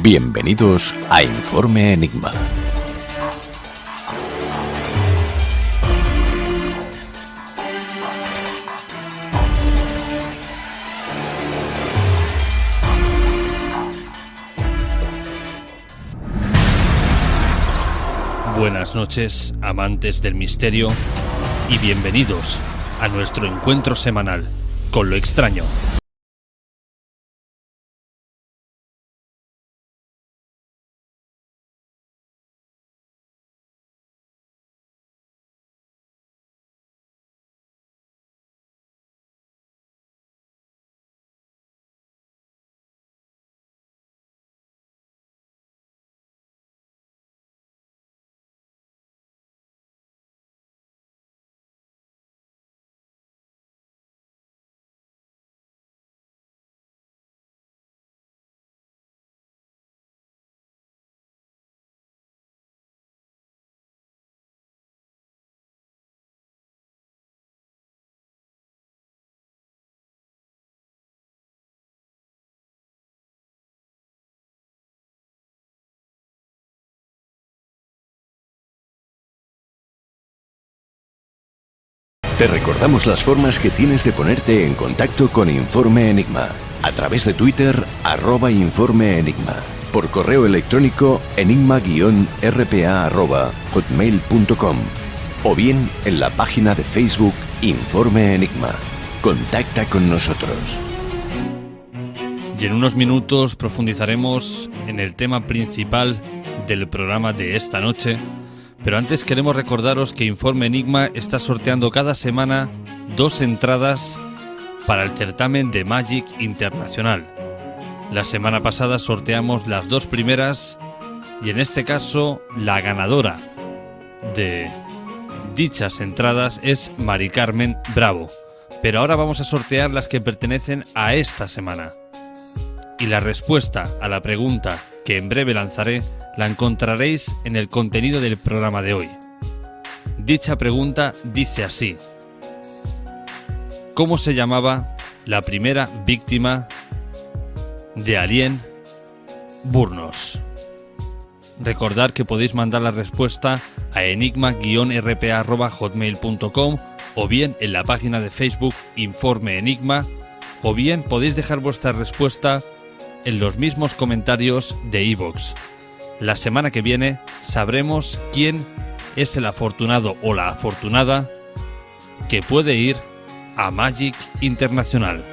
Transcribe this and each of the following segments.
Bienvenidos a Informe Enigma. Buenas noches, amantes del misterio, y bienvenidos a nuestro encuentro semanal con lo extraño. Te recordamos las formas que tienes de ponerte en contacto con Informe Enigma. A través de Twitter, @Informe Enigma. Por correo electrónico, enigma-rpa@hotmail.com. O bien en la página de Facebook Informe Enigma. Contacta con nosotros. Y en unos minutos profundizaremos en el tema principal del programa de esta noche. Pero antes queremos recordaros que Informe Enigma está sorteando cada semana 2 entradas para el certamen de Magic Internacional. La semana pasada sorteamos las 2 primeras y en este caso la ganadora de dichas entradas es Mari Carmen Bravo. Pero ahora vamos a sortear las que pertenecen a esta semana. Y la respuesta a la pregunta que en breve lanzaré la encontraréis en el contenido del programa de hoy. Dicha pregunta dice así: ¿cómo se llamaba la primera víctima de Alien Burnos? Recordad que podéis mandar la respuesta a enigma-rpa@hotmail.com o bien en la página de Facebook Informe Enigma, o bien podéis dejar vuestra respuesta en los mismos comentarios de iVoox. La semana que viene sabremos quién es el afortunado o la afortunada que puede ir a Magic Internacional.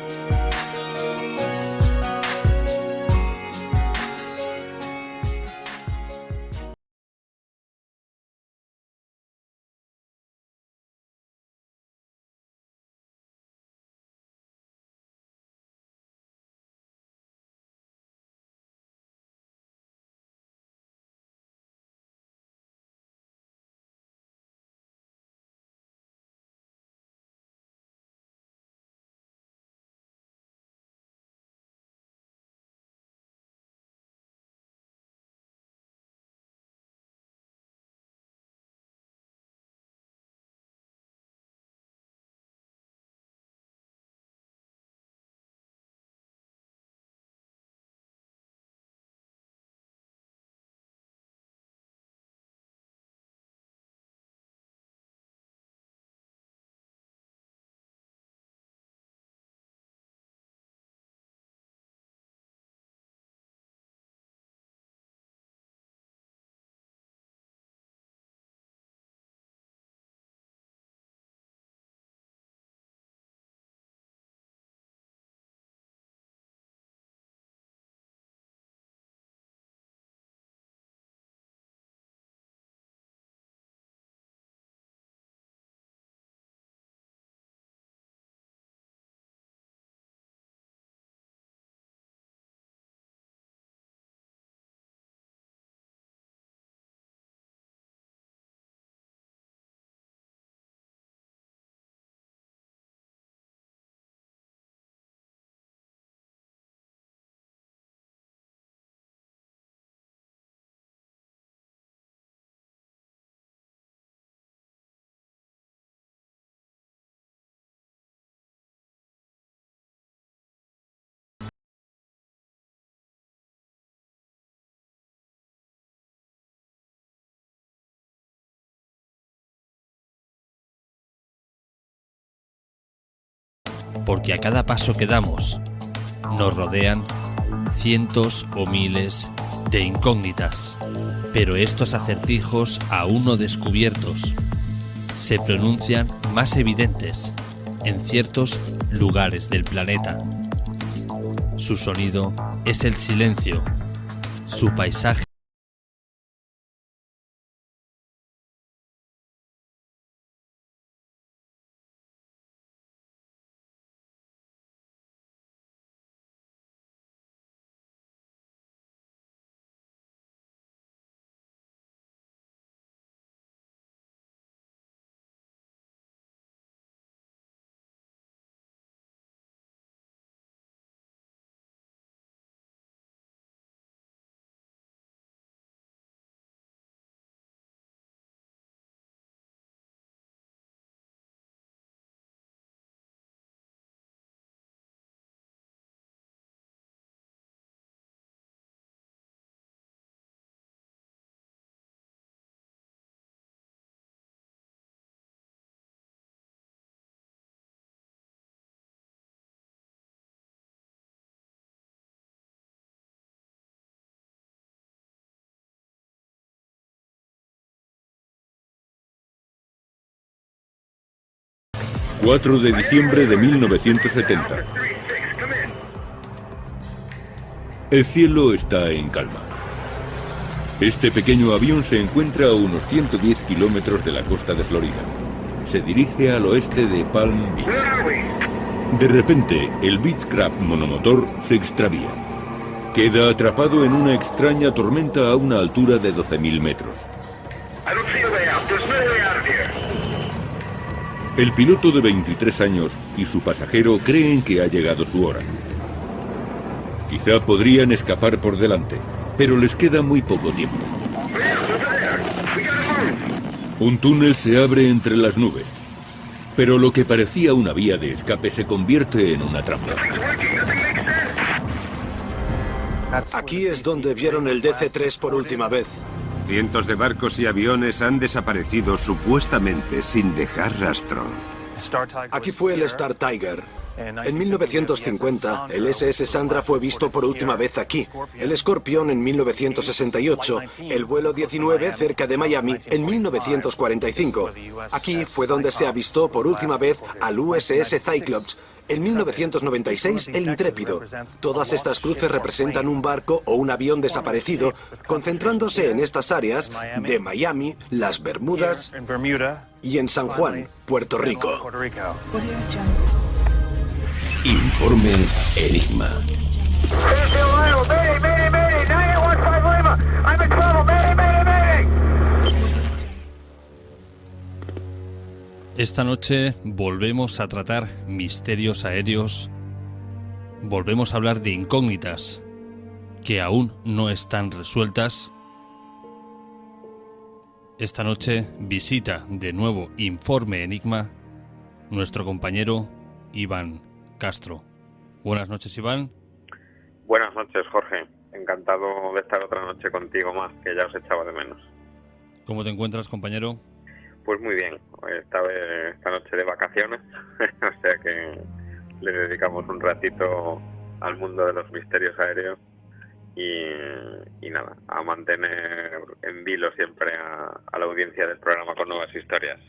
porque a cada paso que damos nos rodean cientos o miles de incógnitas, pero estos acertijos aún no descubiertos se pronuncian más evidentes en ciertos lugares del planeta. Su sonido es el silencio, su paisaje ...4 de diciembre de 1970. El cielo está en calma. Este pequeño avión se encuentra a unos 110 kilómetros de la costa de Florida. Se dirige al oeste de Palm Beach. De repente, el Beechcraft monomotor se extravía. Queda atrapado en una extraña tormenta a una altura de 12.000 metros. El piloto de 23 años y su pasajero creen que ha llegado su hora. Quizá podrían escapar por delante, pero les queda muy poco tiempo. Un túnel se abre entre las nubes, pero lo que parecía una vía de escape se convierte en una trampa. Aquí es donde vieron el DC-3 por última vez. Cientos de barcos y aviones han desaparecido supuestamente sin dejar rastro. Aquí fue el Star Tiger. En 1950, el SS Sandra fue visto por última vez aquí. El Scorpion en 1968. El vuelo 19 cerca de Miami en 1945. Aquí fue donde se avistó por última vez al USS Cyclops. En 1996, el Intrépido. Todas estas cruces representan un barco o un avión desaparecido, concentrándose en estas áreas de Miami, las Bermudas y en San Juan, Puerto Rico. Informe Enigma. Esta noche volvemos a tratar misterios aéreos, volvemos a hablar de incógnitas que aún no están resueltas. Esta noche visita de nuevo Informe Enigma nuestro compañero Iván Castro. Buenas noches, Iván. Buenas noches, Jorge. Encantado de estar otra noche contigo más, que ya os echaba de menos. ¿Cómo te encuentras, compañero? Pues muy bien. Esta noche de vacaciones, o sea que le dedicamos un ratito al mundo de los misterios aéreos y nada, a mantener en vilo siempre a la audiencia del programa con nuevas historias.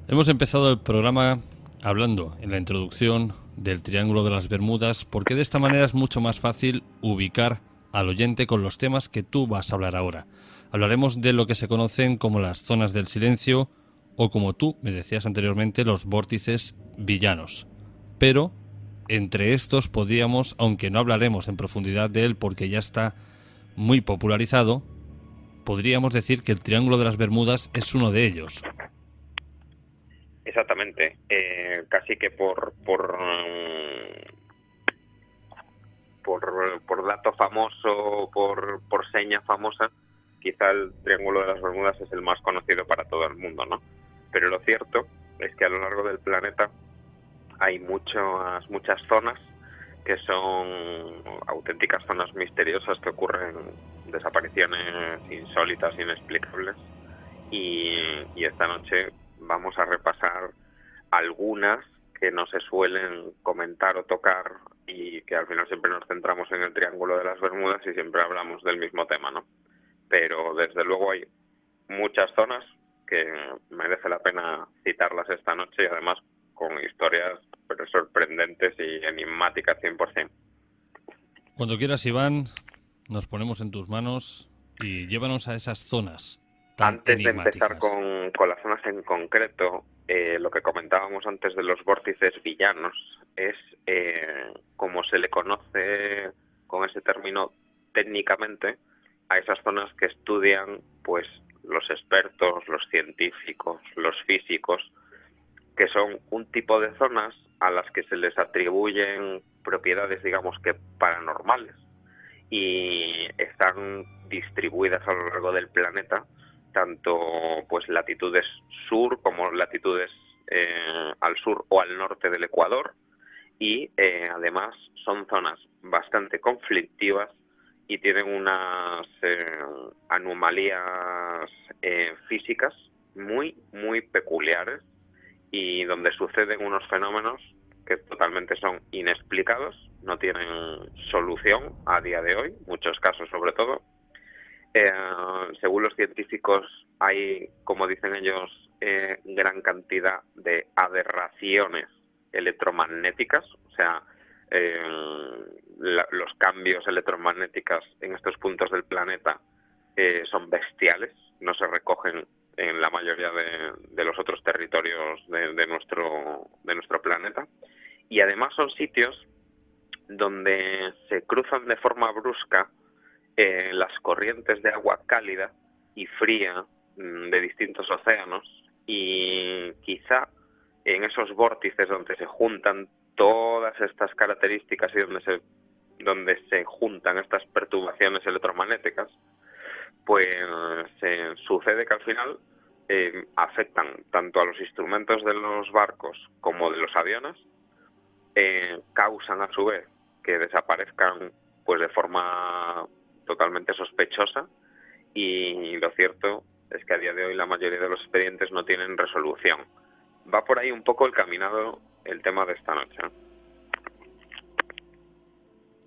Hemos empezado el programa hablando en la introducción del Triángulo de las Bermudas, porque de esta manera es mucho más fácil ubicar al oyente con los temas que tú vas a hablar ahora. Hablaremos de lo que se conocen como las zonas del silencio o, como tú me decías anteriormente, los vórtices villanos. Pero entre estos podríamos, aunque no hablaremos en profundidad de él porque ya está muy popularizado, podríamos decir que el Triángulo de las Bermudas es uno de ellos. Exactamente. Casi que por dato famoso, por seña famosa, quizá el Triángulo de las Bermudas es el más conocido para todo el mundo, ¿no? Pero lo cierto es que a lo largo del planeta hay muchas zonas que son auténticas zonas misteriosas, que ocurren desapariciones insólitas, inexplicables, y esta noche vamos a repasar algunas que no se suelen comentar o tocar y que al final siempre nos centramos en el Triángulo de las Bermudas y siempre hablamos del mismo tema, ¿no? Pero desde luego hay muchas zonas que merece la pena citarlas esta noche y además con historias pero sorprendentes y enigmáticas 100%. Cuando quieras, Iván, nos ponemos en tus manos y llévanos a esas zonas tan Antes de enigmáticas. empezar con las zonas en concreto, lo que comentábamos antes de los vórtices villanos es, como se le conoce con ese término técnicamente, a esas zonas que estudian pues los expertos, los científicos, los físicos, que son un tipo de zonas a las que se les atribuyen propiedades, digamos que paranormales, y están distribuidas a lo largo del planeta, tanto pues latitudes sur como latitudes al sur o al norte del Ecuador, y además son zonas bastante conflictivas y tienen unas anomalías físicas muy, muy peculiares y donde suceden unos fenómenos que totalmente son inexplicados, no tienen solución a día de hoy, muchos casos sobre todo. Según los científicos hay, como dicen ellos, gran cantidad de aberraciones electromagnéticas, o sea, los cambios electromagnéticos en estos puntos del planeta son bestiales, no se recogen en la mayoría de los otros territorios de nuestro planeta, y además son sitios donde se cruzan de forma brusca las corrientes de agua cálida y fría de distintos océanos, y quizá en esos vórtices donde se juntan todas estas características y donde se juntan estas perturbaciones electromagnéticas, pues sucede que al final afectan tanto a los instrumentos de los barcos como de los aviones, causan a su vez que desaparezcan pues de forma totalmente sospechosa, y lo cierto es que a día de hoy la mayoría de los expedientes no tienen resolución. Va por ahí un poco el caminado el tema de esta noche.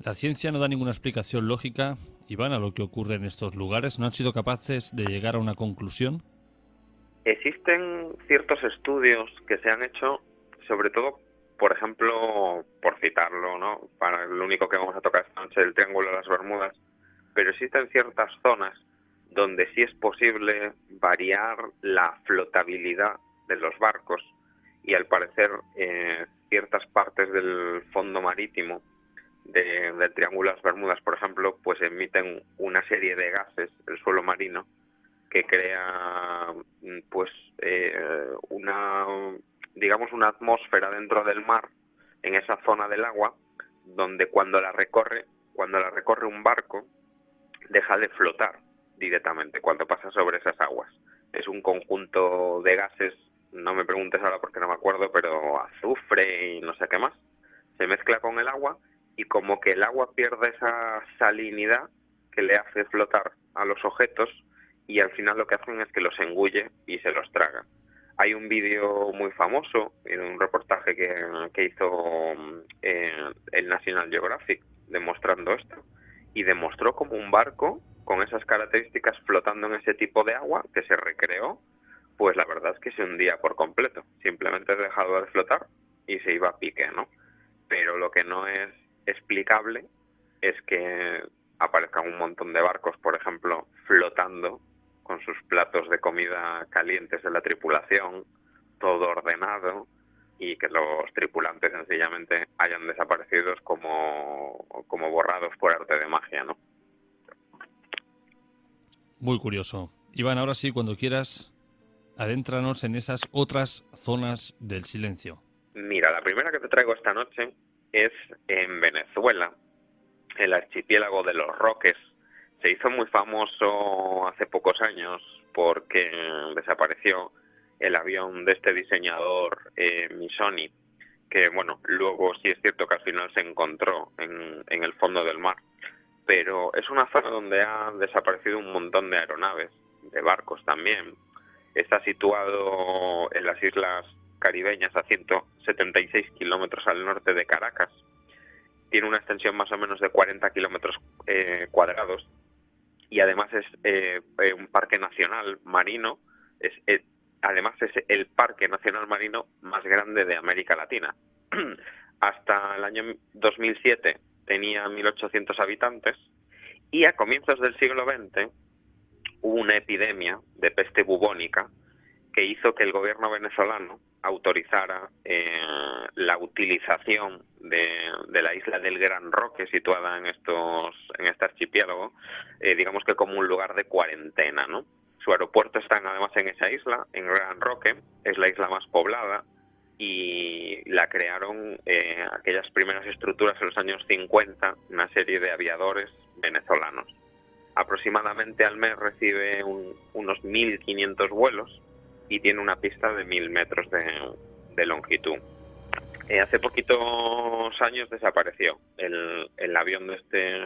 La ciencia no da ninguna explicación lógica, Iván, a lo que ocurre en estos lugares. ¿No han sido capaces de llegar a una conclusión? Existen ciertos estudios que se han hecho, sobre todo, por ejemplo, por citarlo, ¿no? Para el único que vamos a tocar esta noche, el Triángulo de las Bermudas, pero existen ciertas zonas donde sí es posible variar la flotabilidad de los barcos, y al parecer ciertas partes del fondo marítimo del Triángulo de las Bermudas, por ejemplo, pues emiten una serie de gases, el suelo marino, que crea pues una atmósfera dentro del mar, en esa zona del agua, donde cuando la recorre un barco, deja de flotar directamente cuando pasa sobre esas aguas. Es un conjunto de gases, no me preguntes ahora porque no me acuerdo, pero azufre y no sé qué más, se mezcla con el agua, y como que el agua pierde esa salinidad que le hace flotar a los objetos, y al final lo que hacen es que los engulle y se los traga. Hay un vídeo muy famoso, en un reportaje que hizo el National Geographic demostrando esto, y demostró como un barco con esas características flotando en ese tipo de agua que se recreó, pues la verdad es que se hundía por completo, simplemente dejaba de flotar y se iba a pique, ¿no? Pero lo que no es explicable es que aparezcan un montón de barcos, por ejemplo, flotando con sus platos de comida calientes en la tripulación, todo ordenado, y que los tripulantes sencillamente hayan desaparecido como borrados por arte de magia, ¿no? Muy curioso. Iván, ahora sí, cuando quieras, adéntranos en esas otras zonas del silencio. Mira, la primera que te traigo esta noche es en Venezuela, el archipiélago de los Roques. Se hizo muy famoso hace pocos años porque desapareció el avión de este diseñador Missoni, que bueno, luego sí es cierto que al final se encontró en el fondo del mar, pero es una zona donde ha desaparecido un montón de aeronaves, de barcos también. Está situado en las islas caribeñas a 176 kilómetros al norte de Caracas. Tiene una extensión más o menos de 40 kilómetros cuadrados y además es un parque nacional marino. Además es el parque nacional marino más grande de América Latina. Hasta el año 2007 tenía 1.800 habitantes y a comienzos del siglo XX hubo una epidemia de peste bubónica que hizo que el gobierno venezolano autorizara la utilización de la isla del Gran Roque, situada en este archipiélago, digamos que como un lugar de cuarentena, ¿no? Su aeropuerto está además en esa isla, en Gran Roque, es la isla más poblada y la crearon aquellas primeras estructuras en los años 50, una serie de aviadores venezolanos. Aproximadamente al mes recibe unos 1.500 vuelos y tiene una pista de 1.000 metros de longitud. Hace poquitos años desapareció el avión de este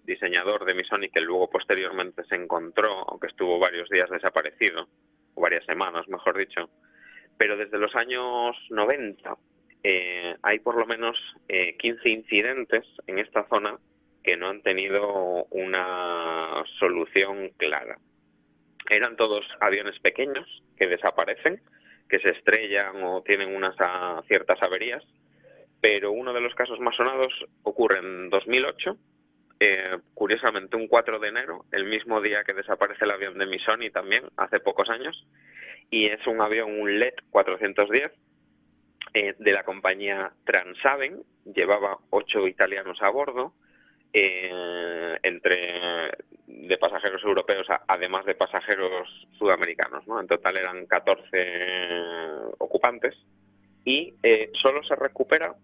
diseñador de Missoni, que luego posteriormente se encontró, aunque estuvo varios días desaparecido, o varias semanas, mejor dicho. Pero desde los años 90 hay por lo menos 15 incidentes en esta zona que no han tenido una solución clara. Eran todos aviones pequeños que desaparecen, que se estrellan o tienen unas ciertas averías, pero uno de los casos más sonados ocurre en 2008, curiosamente un 4 de enero, el mismo día que desaparece el avión de Missoni también, hace pocos años, y es un avión, un LED 410, de la compañía Transaven, llevaba 8 italianos a bordo, de pasajeros europeos, además de pasajeros sudamericanos, ¿no? En total eran 14 ocupantes y solo se recupera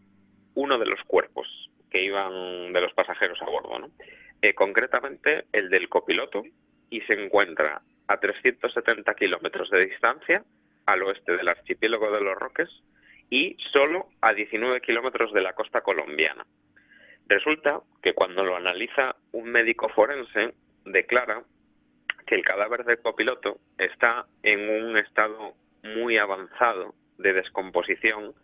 uno de los cuerpos que iban de los pasajeros a bordo, ¿no? Concretamente el del copiloto, y se encuentra a 370 kilómetros de distancia al oeste del archipiélago de los Roques y solo a 19 kilómetros de la costa colombiana. Resulta que cuando lo analiza un médico forense, declara que el cadáver del copiloto está en un estado muy avanzado de descomposición,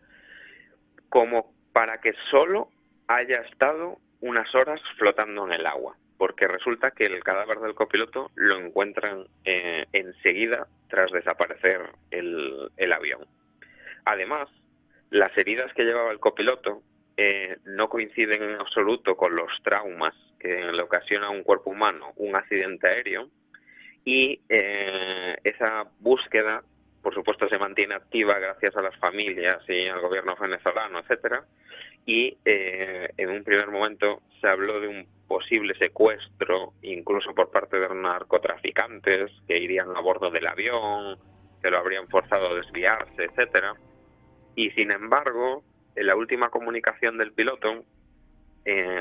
como para que solo haya estado unas horas flotando en el agua, porque resulta que el cadáver del copiloto lo encuentran enseguida tras desaparecer el avión. Además, las heridas que llevaba el copiloto no coinciden en absoluto con los traumas que le ocasiona a un cuerpo humano un accidente aéreo, y esa búsqueda, por supuesto, se mantiene activa gracias a las familias y al gobierno venezolano, etcétera, y en un primer momento se habló de un posible secuestro, incluso por parte de narcotraficantes que irían a bordo del avión, que lo habrían forzado a desviarse, etcétera. Y sin embargo, en la última comunicación del piloto,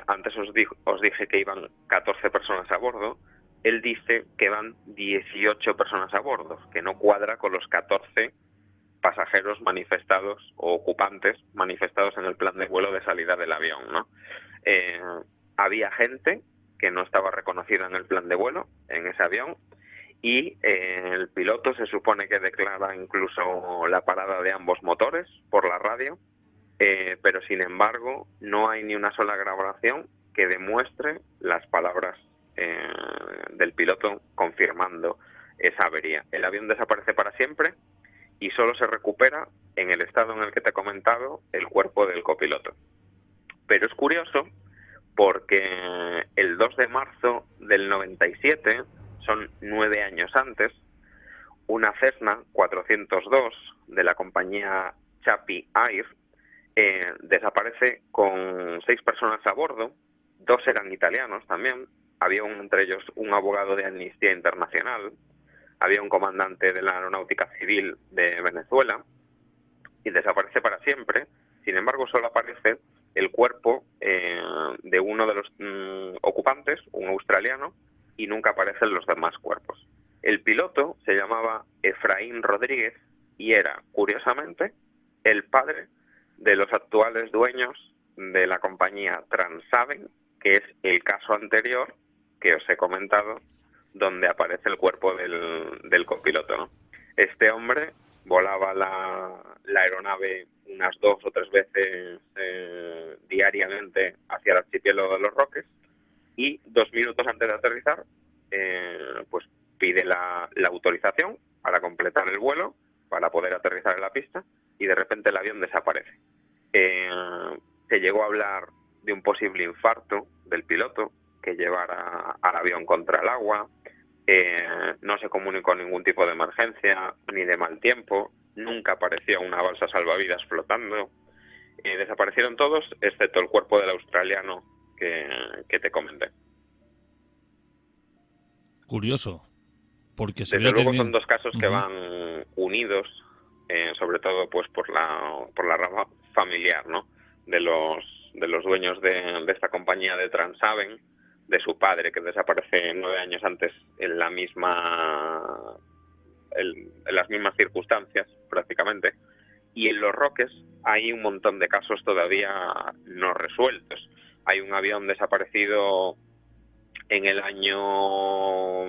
antes os dije que iban 14 personas a bordo, él dice que van 18 personas a bordo, que no cuadra con los 14 pasajeros manifestados o ocupantes manifestados en el plan de vuelo de salida del avión, ¿no? Había gente que no estaba reconocida en el plan de vuelo, en ese avión, y el piloto se supone que declara incluso la parada de ambos motores por la radio, pero sin embargo no hay ni una sola grabación que demuestre las palabras del piloto confirmando esa avería. El avión desaparece para siempre y solo se recupera en el estado en el que te he comentado el cuerpo del copiloto. Pero es curioso porque el 2 de marzo del 97, son 9 años antes, una Cessna 402 de la compañía Chapi Air desaparece con 6 personas a bordo, 2 eran italianos también, había entre ellos un abogado de Amnistía Internacional, había un comandante de la Aeronáutica Civil de Venezuela, y desaparece para siempre. Sin embargo, solo aparece el cuerpo de uno de los ocupantes, un australiano, y nunca aparecen los demás cuerpos. El piloto se llamaba Efraín Rodríguez y era, curiosamente, el padre de los actuales dueños de la compañía Transaven, que es el caso anterior que os he comentado, donde aparece el cuerpo del copiloto, ¿no? Este hombre volaba la aeronave unas 2 o 3 veces diariamente hacia el archipiélago de los Roques, y 2 minutos antes de aterrizar pues pide la autorización para completar el vuelo, para poder aterrizar en la pista, y de repente el avión desaparece. Se llegó a hablar de un posible infarto del piloto que llevara al avión contra el agua. No se comunicó ningún tipo de emergencia ni de mal tiempo, nunca apareció una balsa salvavidas flotando. Desaparecieron todos excepto el cuerpo del australiano que te comenté. Curioso, porque desde luego son 2 casos que van unidos, sobre todo pues por la rama familiar, ¿no? De los dueños de esta compañía de Transaven, de su padre, que desaparece 9 años antes en las mismas circunstancias prácticamente. Y en los Roques hay un montón de casos todavía no resueltos. Hay un avión desaparecido en el año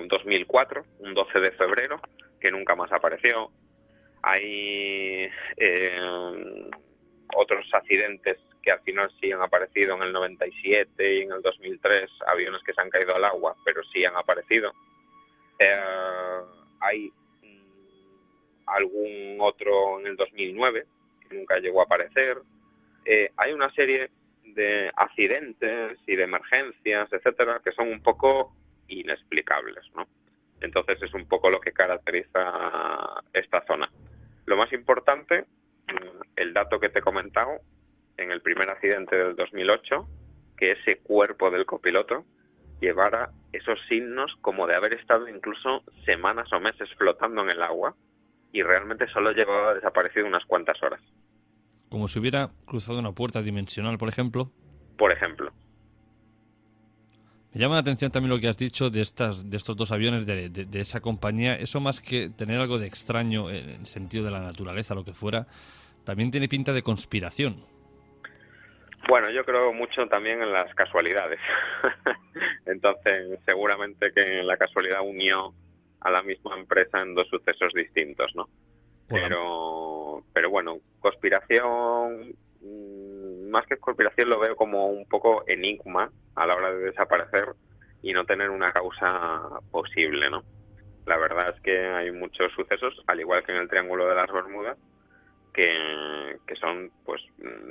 2004, un 12 de febrero, que nunca más apareció. Hay otros accidentes que al final sí han aparecido en el 97 y en el 2003, aviones que se han caído al agua, pero sí han aparecido. Hay algún otro en el 2009, que nunca llegó a aparecer. Hay una serie de accidentes y de emergencias, etcétera, que son un poco inexplicables, ¿no? Entonces es un poco lo que caracteriza esta zona. Lo más importante, el dato que te he comentado, en el primer accidente del 2008, que ese cuerpo del copiloto llevara esos signos como de haber estado incluso semanas o meses flotando en el agua y realmente solo llevaba desaparecido unas cuantas horas. Como si hubiera cruzado una puerta dimensional, por ejemplo. Por ejemplo. Me llama la atención también lo que has dicho de estos 2 aviones de esa compañía. Eso, más que tener algo de extraño en el sentido de la naturaleza, lo que fuera, también tiene pinta de conspiración. Bueno, yo creo mucho también en las casualidades. Entonces, seguramente que la casualidad unió a la misma empresa en 2 sucesos distintos, ¿no? Bueno. Pero bueno, conspiración, más que conspiración, lo veo como un poco enigma a la hora de desaparecer y no tener una causa posible, ¿no? La verdad es que hay muchos sucesos, al igual que en el Triángulo de las Bermudas, que son pues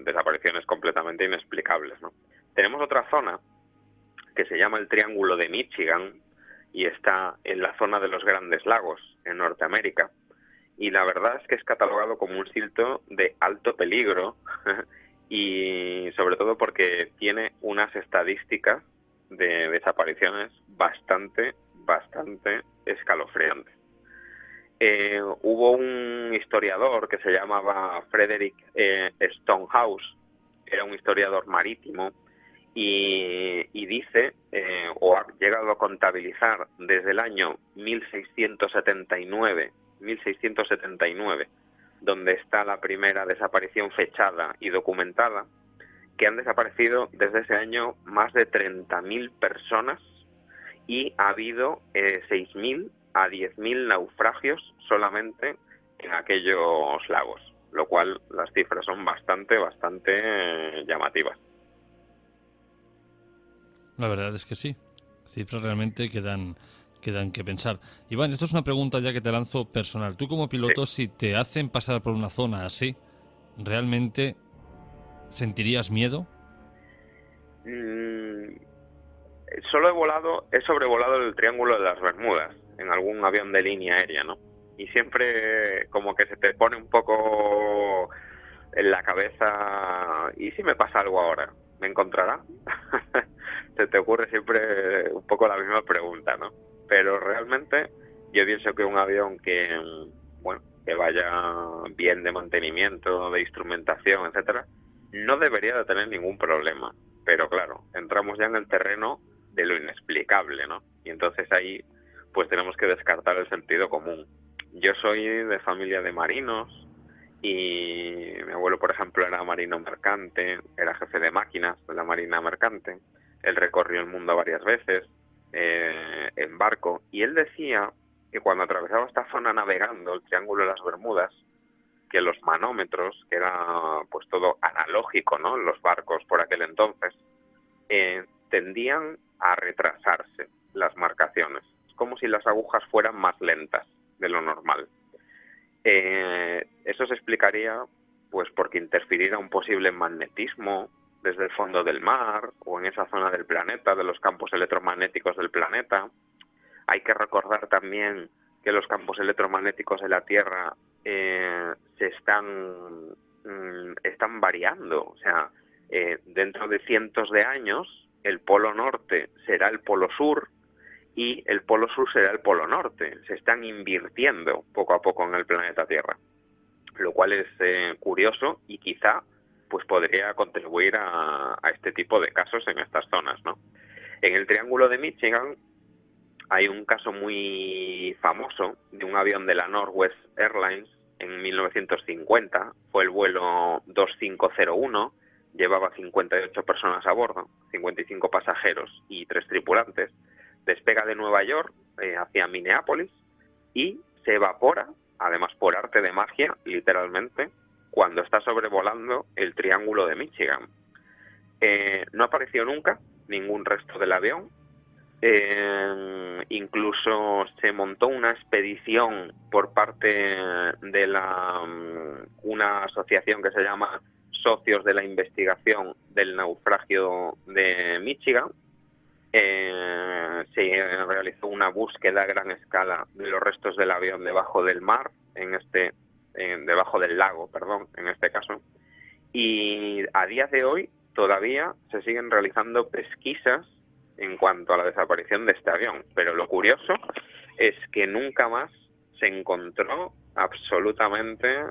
desapariciones completamente inexplicables, ¿no? Tenemos otra zona que se llama el Triángulo de Michigan y está en la zona de los Grandes Lagos, en Norteamérica. Y la verdad es que es catalogado como un sitio de alto peligro y sobre todo porque tiene unas estadísticas de desapariciones bastante escalofriantes. Hubo un historiador que se llamaba Frederick Stonehouse, era un historiador marítimo, y dice, o ha llegado a contabilizar desde el año 1679, donde está la primera desaparición fechada y documentada, que han desaparecido desde ese año más de 30.000 personas y ha habido 6.000 a 10.000 naufragios solamente en aquellos lagos, lo cual las cifras son bastante llamativas. La verdad es que sí, cifras realmente que dan que pensar. Iván, esto es una pregunta ya que te lanzo personal. Tú como piloto, si te hacen pasar por una zona así, ¿realmente sentirías miedo? Solo he sobrevolado el Triángulo de las Bermudas en algún avión de línea aérea, ¿no? Y siempre como que se te pone un poco en la cabeza, ¿y si me pasa algo ahora? ¿Me encontrará? Se te ocurre siempre un poco la misma pregunta, ¿no? Pero realmente yo pienso que un avión que vaya bien de mantenimiento, de instrumentación, etcétera, no debería de tener ningún problema. Pero claro, entramos ya en el terreno de lo inexplicable, ¿no? Y entonces ahí pues tenemos que descartar el sentido común. Yo soy de familia de marinos y mi abuelo, por ejemplo, era marino mercante, era jefe de máquinas de la marina mercante. Él recorrió el mundo varias veces en barco y él decía que cuando atravesaba esta zona navegando, el Triángulo de las Bermudas, que los manómetros, que era pues todo analógico, ¿no?, en los barcos por aquel entonces, tendían a retrasarse las marcaciones. Es como si las agujas fueran más lentas de lo normal. Eso se explicaría pues porque interfiriera un posible magnetismo desde el fondo del mar o en esa zona del planeta, de los campos electromagnéticos del planeta. Hay que recordar también que los campos electromagnéticos de la Tierra están variando. O sea, dentro de cientos de años, el polo norte será el polo sur y el polo sur será el polo norte. Se están invirtiendo poco a poco en el planeta Tierra, lo cual es curioso y quizá pues podría contribuir a este tipo de casos en estas zonas, ¿no? En el Triángulo de Michigan hay un caso muy famoso de un avión de la Northwest Airlines en 1950. Fue el vuelo 2501, llevaba 58 personas a bordo, 55 pasajeros y 3 tripulantes. Despega de Nueva York hacia Minneapolis y se evapora, además por arte de magia, literalmente, cuando está sobrevolando el Triángulo de Michigan. No apareció nunca ningún resto del avión. Incluso se montó una expedición por parte de una asociación que se llama Socios de la Investigación del Naufragio de Michigan. Se realizó una búsqueda a gran escala de los restos del avión debajo del mar, debajo del lago, perdón, en este caso. Y a día de hoy todavía se siguen realizando pesquisas en cuanto a la desaparición de este avión. Pero lo curioso es que nunca más se encontró absolutamente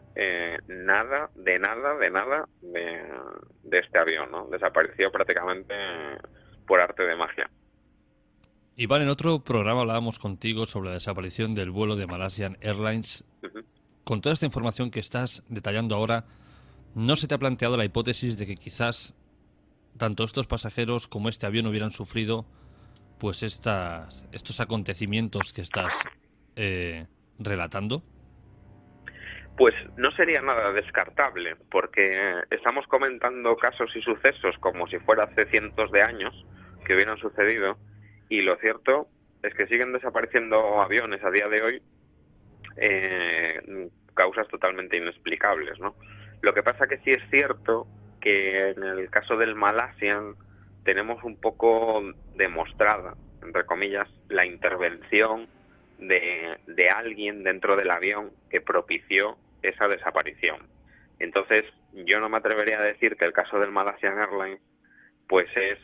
nada de este avión, ¿no? Desapareció prácticamente por arte de magia. Iván, en otro programa hablábamos contigo sobre la desaparición del vuelo de Malaysian Airlines. Uh-huh. Con toda esta información que estás detallando ahora, ¿no se te ha planteado la hipótesis de que quizás tanto estos pasajeros como este avión hubieran sufrido pues estos acontecimientos que estás relatando? Pues no sería nada descartable, porque estamos comentando casos y sucesos como si fuera hace cientos de años que hubieran sucedido, y lo cierto es que siguen desapareciendo aviones a día de hoy, causas totalmente inexplicables, ¿no? Lo que pasa que sí es cierto que en el caso del Malaysian tenemos un poco demostrada, entre comillas, la intervención de alguien dentro del avión que propició esa desaparición. Entonces, yo no me atrevería a decir que el caso del Malaysian Airlines pues es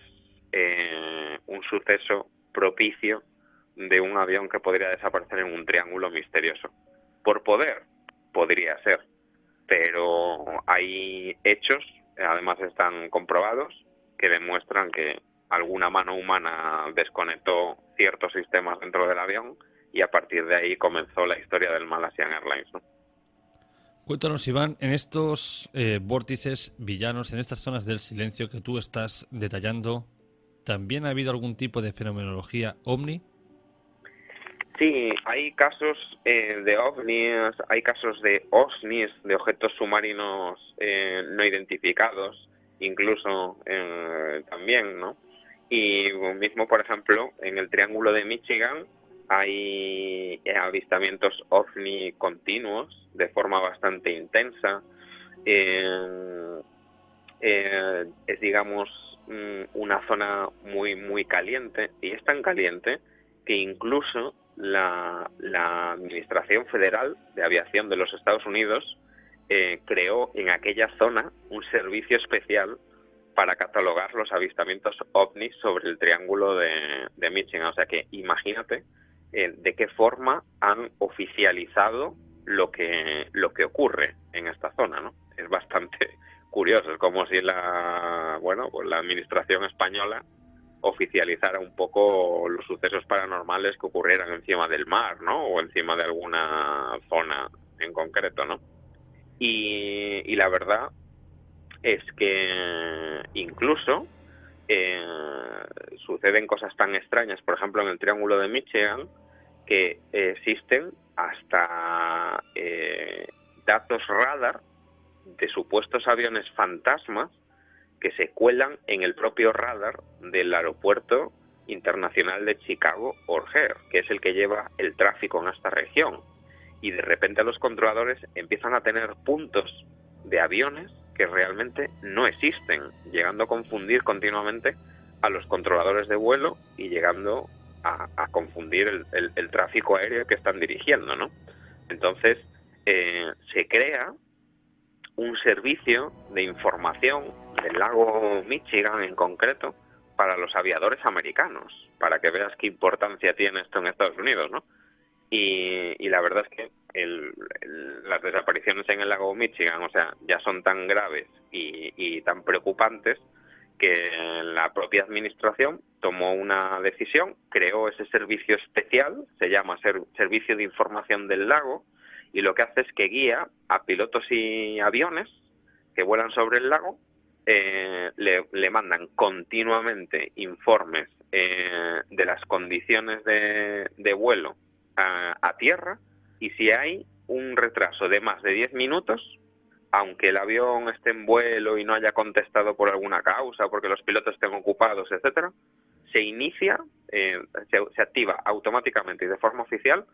un suceso propicio de un avión que podría desaparecer en un triángulo misterioso. Por poder, podría ser, pero hay hechos, además están comprobados, que demuestran que alguna mano humana desconectó ciertos sistemas dentro del avión y a partir de ahí comenzó la historia del Malaysian Airlines, ¿no? Cuéntanos, Iván, en estos vórtices villanos, en estas zonas del silencio que tú estás detallando, ¿también ha habido algún tipo de fenomenología ovni? Sí, hay casos de ovnis, hay casos de OSNIs, de objetos submarinos no identificados, incluso también, ¿no? Y mismo, por ejemplo, en el Triángulo de Michigan hay avistamientos ovni continuos de forma bastante intensa. Es, digamos, una zona muy, muy caliente, y es tan caliente que incluso la Administración Federal de Aviación de los Estados Unidos creó en aquella zona un servicio especial para catalogar los avistamientos ovnis sobre el Triángulo de Michigan. O sea que imagínate de qué forma han oficializado lo que ocurre en esta zona, ¿no? Es bastante curioso, es como si la Administración española oficializara un poco los sucesos paranormales que ocurrieran encima del mar, ¿no? O encima de alguna zona en concreto, ¿no? Y la verdad es que incluso suceden cosas tan extrañas, por ejemplo en el Triángulo de Michigan, que existen hasta datos radar de supuestos aviones fantasmas que se cuelan en el propio radar del aeropuerto internacional de Chicago O'Hare, que es el que lleva el tráfico en esta región. Y de repente los controladores empiezan a tener puntos de aviones que realmente no existen, llegando a confundir continuamente a los controladores de vuelo y llegando a confundir el tráfico aéreo que están dirigiendo, ¿no? Entonces, se crea un servicio de información del lago Michigan en concreto para los aviadores americanos, para que veas qué importancia tiene esto en Estados Unidos, ¿no? Y la verdad es que las desapariciones en el lago Michigan, o sea, ya son tan graves y tan preocupantes que la propia administración tomó una decisión, creó ese servicio especial, se llama Servicio de Información del Lago, y lo que hace es que guía a pilotos y aviones que vuelan sobre el lago, le mandan continuamente informes de las condiciones de vuelo a tierra, y si hay un retraso de más de 10 minutos, aunque el avión esté en vuelo y no haya contestado por alguna causa, porque los pilotos estén ocupados, etcétera, se inicia, se activa automáticamente y de forma oficial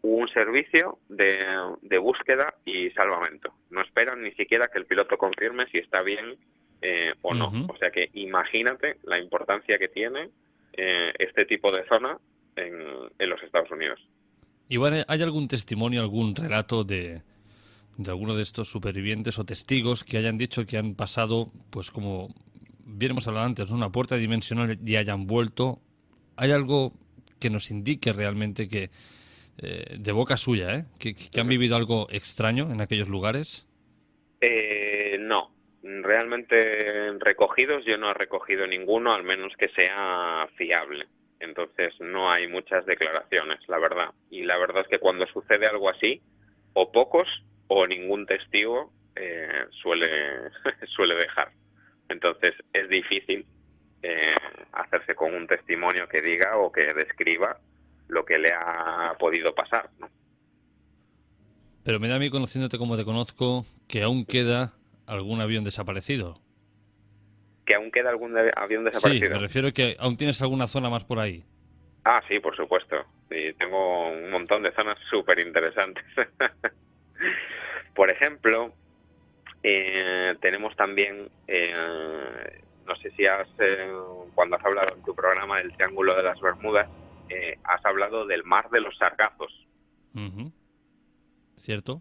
un servicio de búsqueda y salvamento. No esperan ni siquiera que el piloto confirme si está bien o no. O sea que imagínate la importancia que tiene este tipo de zona en los Estados Unidos. Igual, ¿hay algún testimonio, algún relato de alguno de estos supervivientes o testigos que hayan dicho que han pasado, pues como bien hemos hablado antes, una puerta dimensional y hayan vuelto? ¿Hay algo que nos indique realmente que, de boca suya, que han vivido algo extraño en aquellos lugares? No. Realmente recogidos yo no he recogido ninguno, al menos que sea fiable. Entonces no hay muchas declaraciones, la verdad. Y la verdad es que cuando sucede algo así, o pocos o ningún testigo suele dejar. Entonces es difícil hacerse con un testimonio que diga o que describa lo que le ha podido pasar, ¿no? Pero me da a mí, conociéndote como te conozco, que aún queda algún avión desaparecido. ¿Que aún queda algún avión desaparecido? Sí, me refiero que aún tienes alguna zona más por ahí. Ah, sí, por supuesto. Sí, tengo un montón de zonas súper interesantes. Por ejemplo, tenemos también, no sé si cuando has hablado en tu programa del Triángulo de las Bermudas, has hablado del Mar de los Sargazos. Uh-huh. ¿Cierto?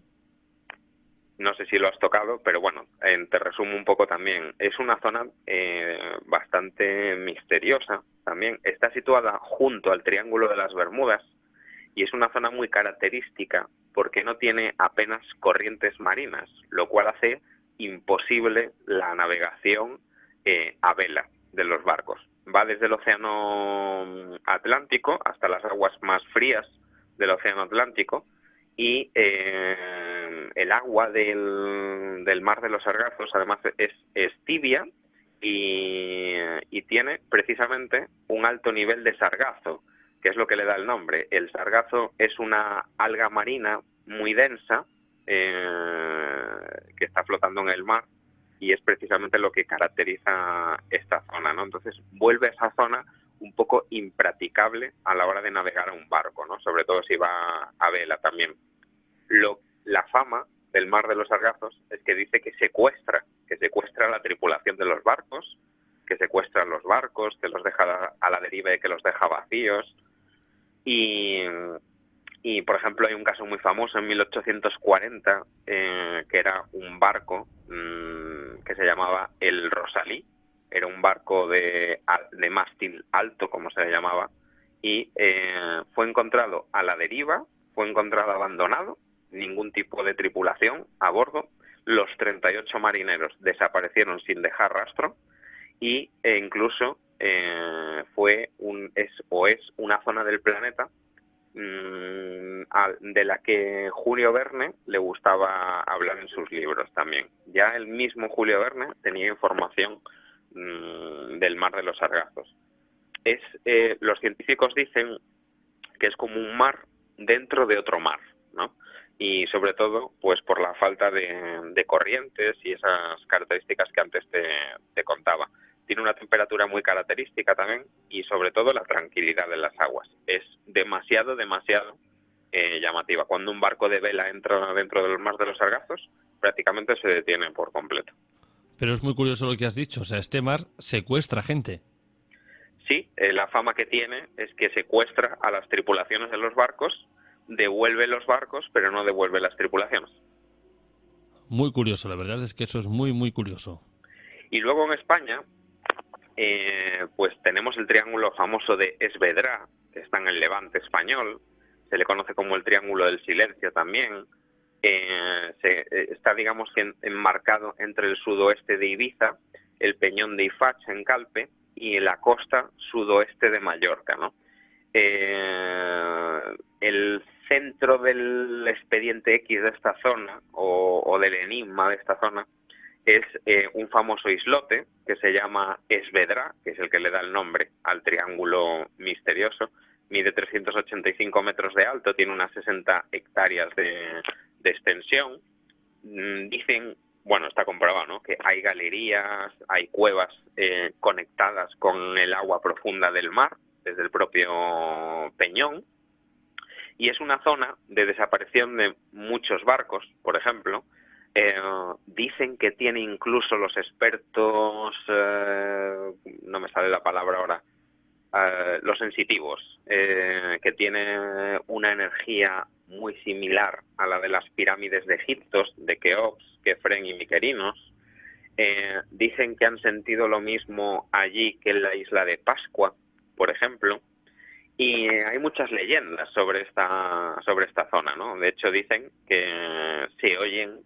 No sé si lo has tocado, pero bueno, te resumo un poco también. Es una zona bastante misteriosa también. Está situada junto al Triángulo de las Bermudas y es una zona muy característica porque no tiene apenas corrientes marinas, lo cual hace imposible la navegación a vela de los barcos. Va desde el Océano Atlántico hasta las aguas más frías del Océano Atlántico, y el agua del Mar de los Sargazos además es tibia y tiene precisamente un alto nivel de sargazo, que es lo que le da el nombre. El sargazo es una alga marina muy densa que está flotando en el mar, y es precisamente lo que caracteriza esta zona, ¿no? Entonces vuelve esa zona un poco impracticable a la hora de navegar a un barco, ¿no? Sobre todo si va a vela también. La fama del Mar de los Sargazos es que dice que secuestra a la tripulación de los barcos, que secuestra los barcos, que los deja a la deriva y que los deja vacíos. Y por ejemplo, hay un caso muy famoso en 1840, que era un barco que se llamaba el Rosalí. Era un barco de mástil alto, como se le llamaba, y fue encontrado a la deriva, fue encontrado abandonado, ningún tipo de tripulación a bordo. Los 38 marineros desaparecieron sin dejar rastro, y incluso es una zona del planeta de la que Julio Verne le gustaba hablar en sus libros también. Ya el mismo Julio Verne tenía información del Mar de los Sargazos. Los científicos dicen que es como un mar dentro de otro mar, ¿no? y sobre todo pues por la falta de corrientes y esas características que antes te contaba. Tiene una temperatura muy característica también y sobre todo la tranquilidad de las aguas. Es demasiado llamativa. Cuando un barco de vela entra dentro del mar de los Sargazos, prácticamente se detiene por completo. Pero es muy curioso lo que has dicho, o sea, este mar secuestra gente. Sí, la fama que tiene es que secuestra a las tripulaciones de los barcos, devuelve los barcos, pero no devuelve las tripulaciones. Muy curioso, la verdad es que eso es muy, muy curioso. Y luego en España, pues tenemos el triángulo famoso de Esvedra, que está en el Levante español, se le conoce como el Triángulo del Silencio también, está, digamos, enmarcado entre el sudoeste de Ibiza, el Peñón de Ifach en Calpe y la costa sudoeste de Mallorca, ¿no? El centro del expediente X de esta zona, o del enigma de esta zona, es un famoso islote que se llama Esvedra, que es el que le da el nombre al triángulo misterioso. Mide 385 metros de alto, tiene unas 60 hectáreas de extensión. Dicen, bueno, está comprobado, ¿no?, que hay galerías, hay cuevas conectadas con el agua profunda del mar, desde el propio peñón, y es una zona de desaparición de muchos barcos, por ejemplo. Dicen que tiene incluso los expertos, no me sale la palabra ahora, los sensitivos, que tiene una energía muy similar a la de las pirámides de Egipto, de Keops, Kefren y Miquerinos. Dicen que han sentido lo mismo allí que en la isla de Pascua, por ejemplo. Y hay muchas leyendas sobre esta zona, ¿no? De hecho, dicen que se oyen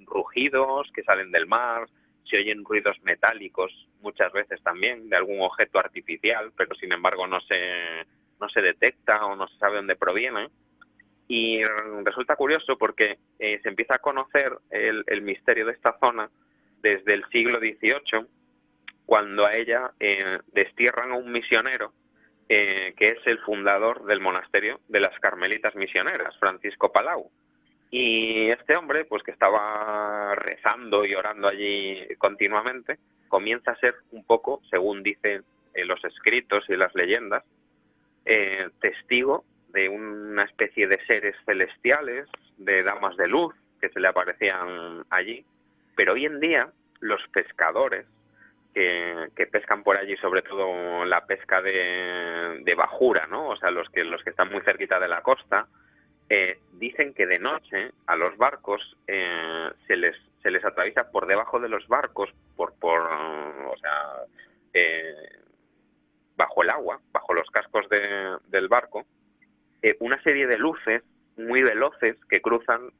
rugidos que salen del mar, se oyen ruidos metálicos muchas veces también de algún objeto artificial, pero sin embargo no se detecta o no se sabe dónde proviene. Y resulta curioso porque se empieza a conocer el misterio de esta zona desde el siglo XVIII, cuando a ella destierran a un misionero que es el fundador del monasterio de las Carmelitas Misioneras, Francisco Palau. Y este hombre, pues que estaba rezando y orando allí continuamente, comienza a ser un poco, según dicen los escritos y las leyendas, testigo de una especie de seres celestiales, de damas de luz que se le aparecían allí. Pero hoy en día los pescadores que pescan por allí, sobre todo la pesca de bajura, ¿no? O sea, los que están muy cerquita de la costa, dicen que de noche a los barcos se les atraviesa por debajo de los barcos, bajo el agua, bajo los cascos del barco, una serie de luces muy veloces que cruzan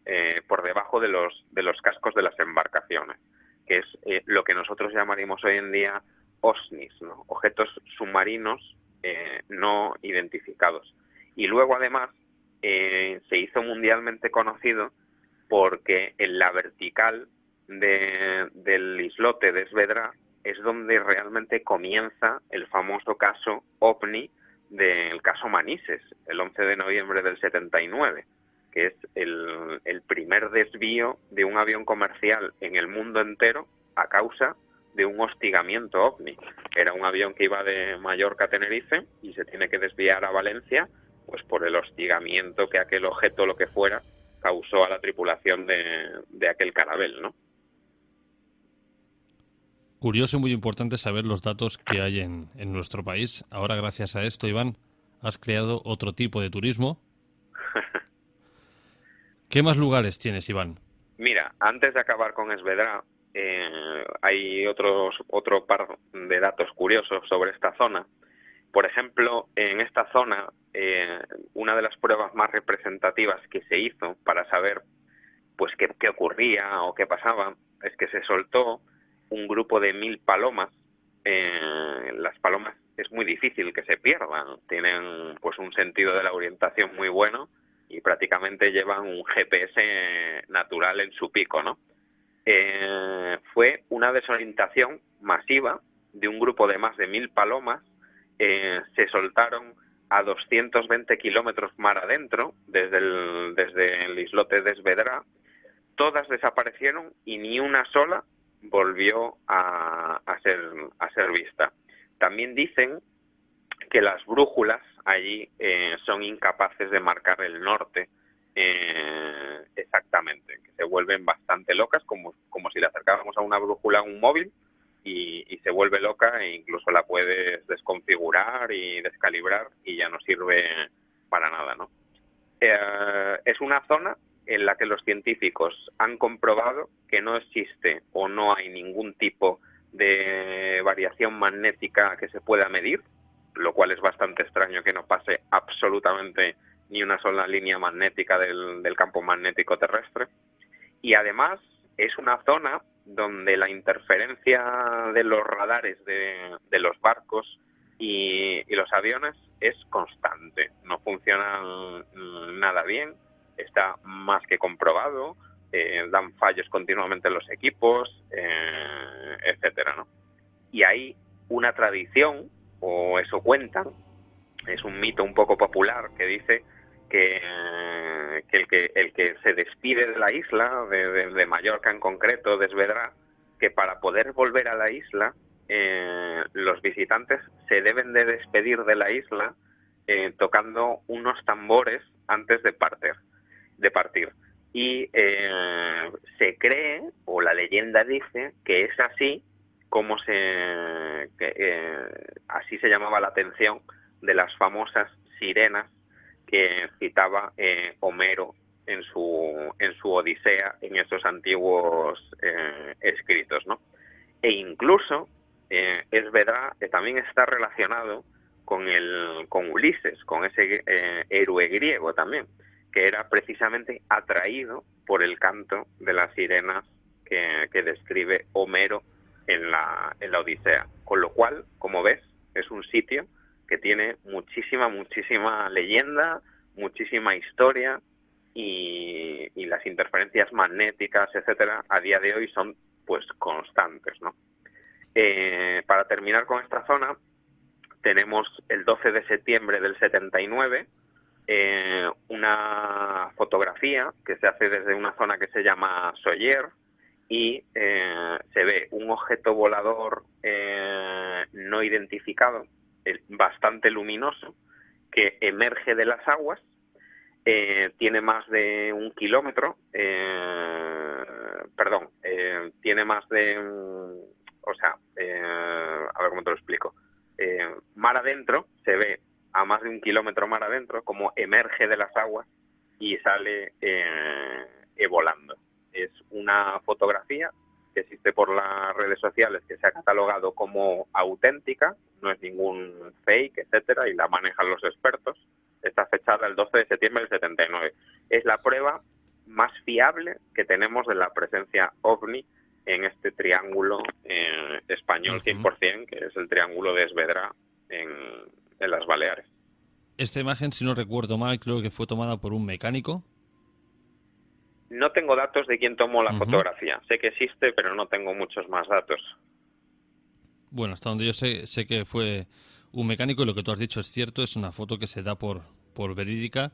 por debajo de los cascos de las embarcaciones, que es lo que nosotros llamaríamos hoy en día OSNIs, ¿no? Objetos submarinos no identificados. Y luego, además, se hizo mundialmente conocido porque en la vertical del islote de Esvedra es donde realmente comienza el famoso caso OVNI del caso Manises, el 11 de noviembre del 79, que es el primer desvío de un avión comercial en el mundo entero a causa de un hostigamiento OVNI. Era un avión que iba de Mallorca a Tenerife y se tiene que desviar a Valencia, pues por el hostigamiento que aquel objeto, lo que fuera, causó a la tripulación de aquel carabel, ¿no? Curioso y muy importante saber los datos que hay en nuestro país. Ahora, gracias a esto, Iván, has creado otro tipo de turismo. ¿Qué más lugares tienes, Iván? Mira, antes de acabar con Esvedra, hay otro par de datos curiosos sobre esta zona. Por ejemplo, en esta zona, una de las pruebas más representativas que se hizo para saber pues qué ocurría o qué pasaba es que se soltó un grupo de 1000 palomas. Las palomas es muy difícil que se pierdan, tienen pues un sentido de la orientación muy bueno y prácticamente llevan un GPS natural en su pico, ¿no? Fue una desorientación masiva de un grupo de más de 1000 palomas. Se soltaron a 220 kilómetros mar adentro, desde el islote de Esvedra, todas desaparecieron y ni una sola volvió a ser vista. También dicen que las brújulas allí son incapaces de marcar el norte exactamente, que se vuelven bastante locas, como si le acercáramos a una brújula a un móvil y se vuelve loca e incluso la puedes desconfigurar y descalibrar y ya no sirve para nada, ¿no? Es una zona en la que los científicos han comprobado que no existe o no hay ningún tipo de variación magnética que se pueda medir, lo cual es bastante extraño que no pase absolutamente ni una sola línea magnética del campo magnético terrestre. Y además es una zona donde la interferencia de los radares de los barcos y los aviones es constante, no funcionan nada bien, está más que comprobado, dan fallos continuamente los equipos, etcétera, ¿no? Y hay una tradición, o eso cuentan, es un mito un poco popular que dice que el que se despide de la isla, de Mallorca en concreto, de Esvedra, que para poder volver a la isla, los visitantes se deben de despedir de la isla tocando unos tambores antes de partir. Y se cree, o la leyenda dice, que es así como así se llamaba la atención de las famosas sirenas que citaba Homero en su Odisea, en esos antiguos escritos, ¿no? E incluso Esvedra también está relacionado con Ulises, con ese héroe griego también, que era precisamente atraído por el canto de las sirenas que describe Homero en la Odisea. Con lo cual, como ves, es un sitio que tiene muchísima leyenda, muchísima historia, y las interferencias magnéticas, etcétera, a día de hoy son pues constantes, ¿no? Para terminar con esta zona, tenemos el 12 de septiembre del 79 una fotografía que se hace desde una zona que se llama Soller, y se ve un objeto volador no identificado, bastante luminoso, que emerge de las aguas, tiene más de 1 kilómetro, tiene más de, a ver cómo te lo explico, mar adentro, se ve a más de 1 kilómetro mar adentro, como emerge de las aguas y sale volando. Es una fotografía que existe por las redes sociales, que se ha catalogado como auténtica, no es ningún fake, etcétera, y la manejan los expertos. Está fechada el 12 de septiembre del 79. Es la prueba más fiable que tenemos de la presencia ovni en este triángulo español 100%, que es el triángulo de Esvedra en las Baleares. Esta imagen, si no recuerdo mal, creo que fue tomada por un mecánico. No tengo datos de quién tomó la fotografía. Sé que existe, pero no tengo muchos más datos. Bueno, hasta donde yo sé que fue un mecánico, y lo que tú has dicho es cierto, es una foto que se da por verídica.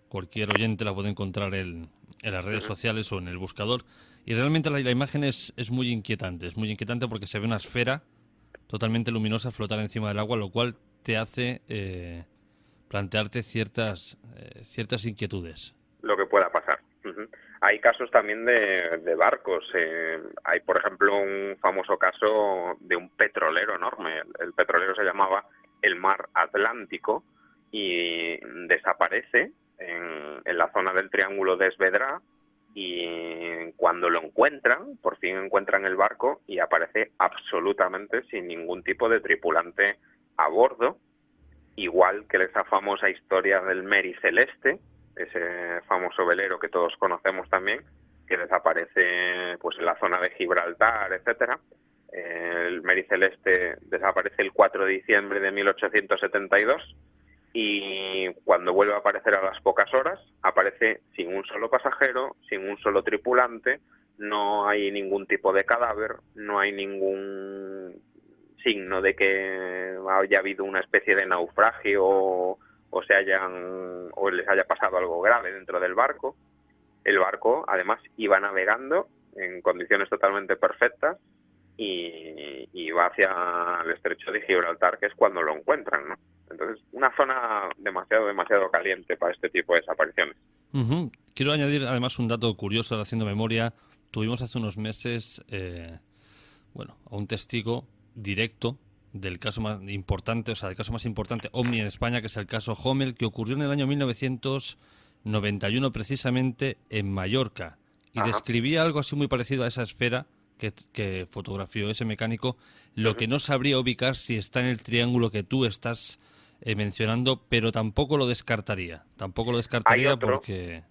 Cualquier oyente la puede encontrar en las redes sociales o en el buscador. Y realmente la imagen es muy inquietante. Es muy inquietante porque se ve una esfera totalmente luminosa flotar encima del agua, lo cual te hace plantearte ciertas inquietudes. Lo que pueda pasar. Hay casos también de barcos. Hay, por ejemplo, un famoso caso de un petrolero enorme. El petrolero se llamaba el Mar Atlántico y desaparece en la zona del Triángulo de Esvedra, y cuando lo encuentran, por fin encuentran el barco y aparece absolutamente sin ningún tipo de tripulante a bordo, igual que esa famosa historia del Mary Celeste, ese famoso velero que todos conocemos también, que desaparece pues en la zona de Gibraltar, etcétera. El Mary Celeste desaparece el 4 de diciembre de 1872 y cuando vuelve a aparecer a las pocas horas, aparece sin un solo pasajero, sin un solo tripulante, no hay ningún tipo de cadáver, no hay ningún signo de que haya habido una especie de naufragio o o les haya pasado algo grave dentro del barco. El barco, además, iba navegando en condiciones totalmente perfectas y va hacia el estrecho de Gibraltar, que es cuando lo encuentran, ¿no? Entonces, una zona demasiado caliente para este tipo de desapariciones. Uh-huh. Quiero añadir además un dato curioso, haciendo memoria. Tuvimos hace unos meses a un testigo directo del caso más importante, OVNI en España, que es el caso Hommel, que ocurrió en el año 1991 precisamente en Mallorca, y describía algo así muy parecido a esa esfera que fotografió ese mecánico. Lo que no sabría ubicar si está en el triángulo que tú estás mencionando, pero tampoco lo descartaría. Porque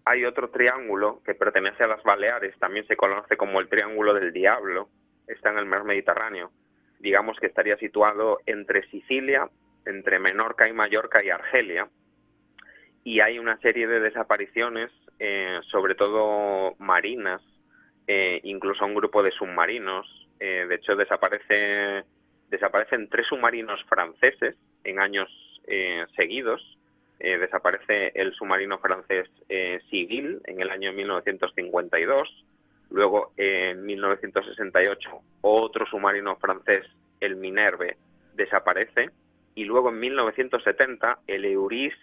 hay otro triángulo que pertenece a las Baleares, también se conoce como el Triángulo del Diablo, está en el mar Mediterráneo. Digamos que estaría situado entre Sicilia, entre Menorca y Mallorca y Argelia, y hay una serie de desapariciones, sobre todo marinas, incluso un grupo de submarinos. De hecho, desaparecen 3 submarinos franceses en años seguidos. Desaparece el submarino francés Sigil en el año 1952. Luego, en 1968, otro submarino francés, el Minerve, desaparece. Y luego, en 1970, el Euris,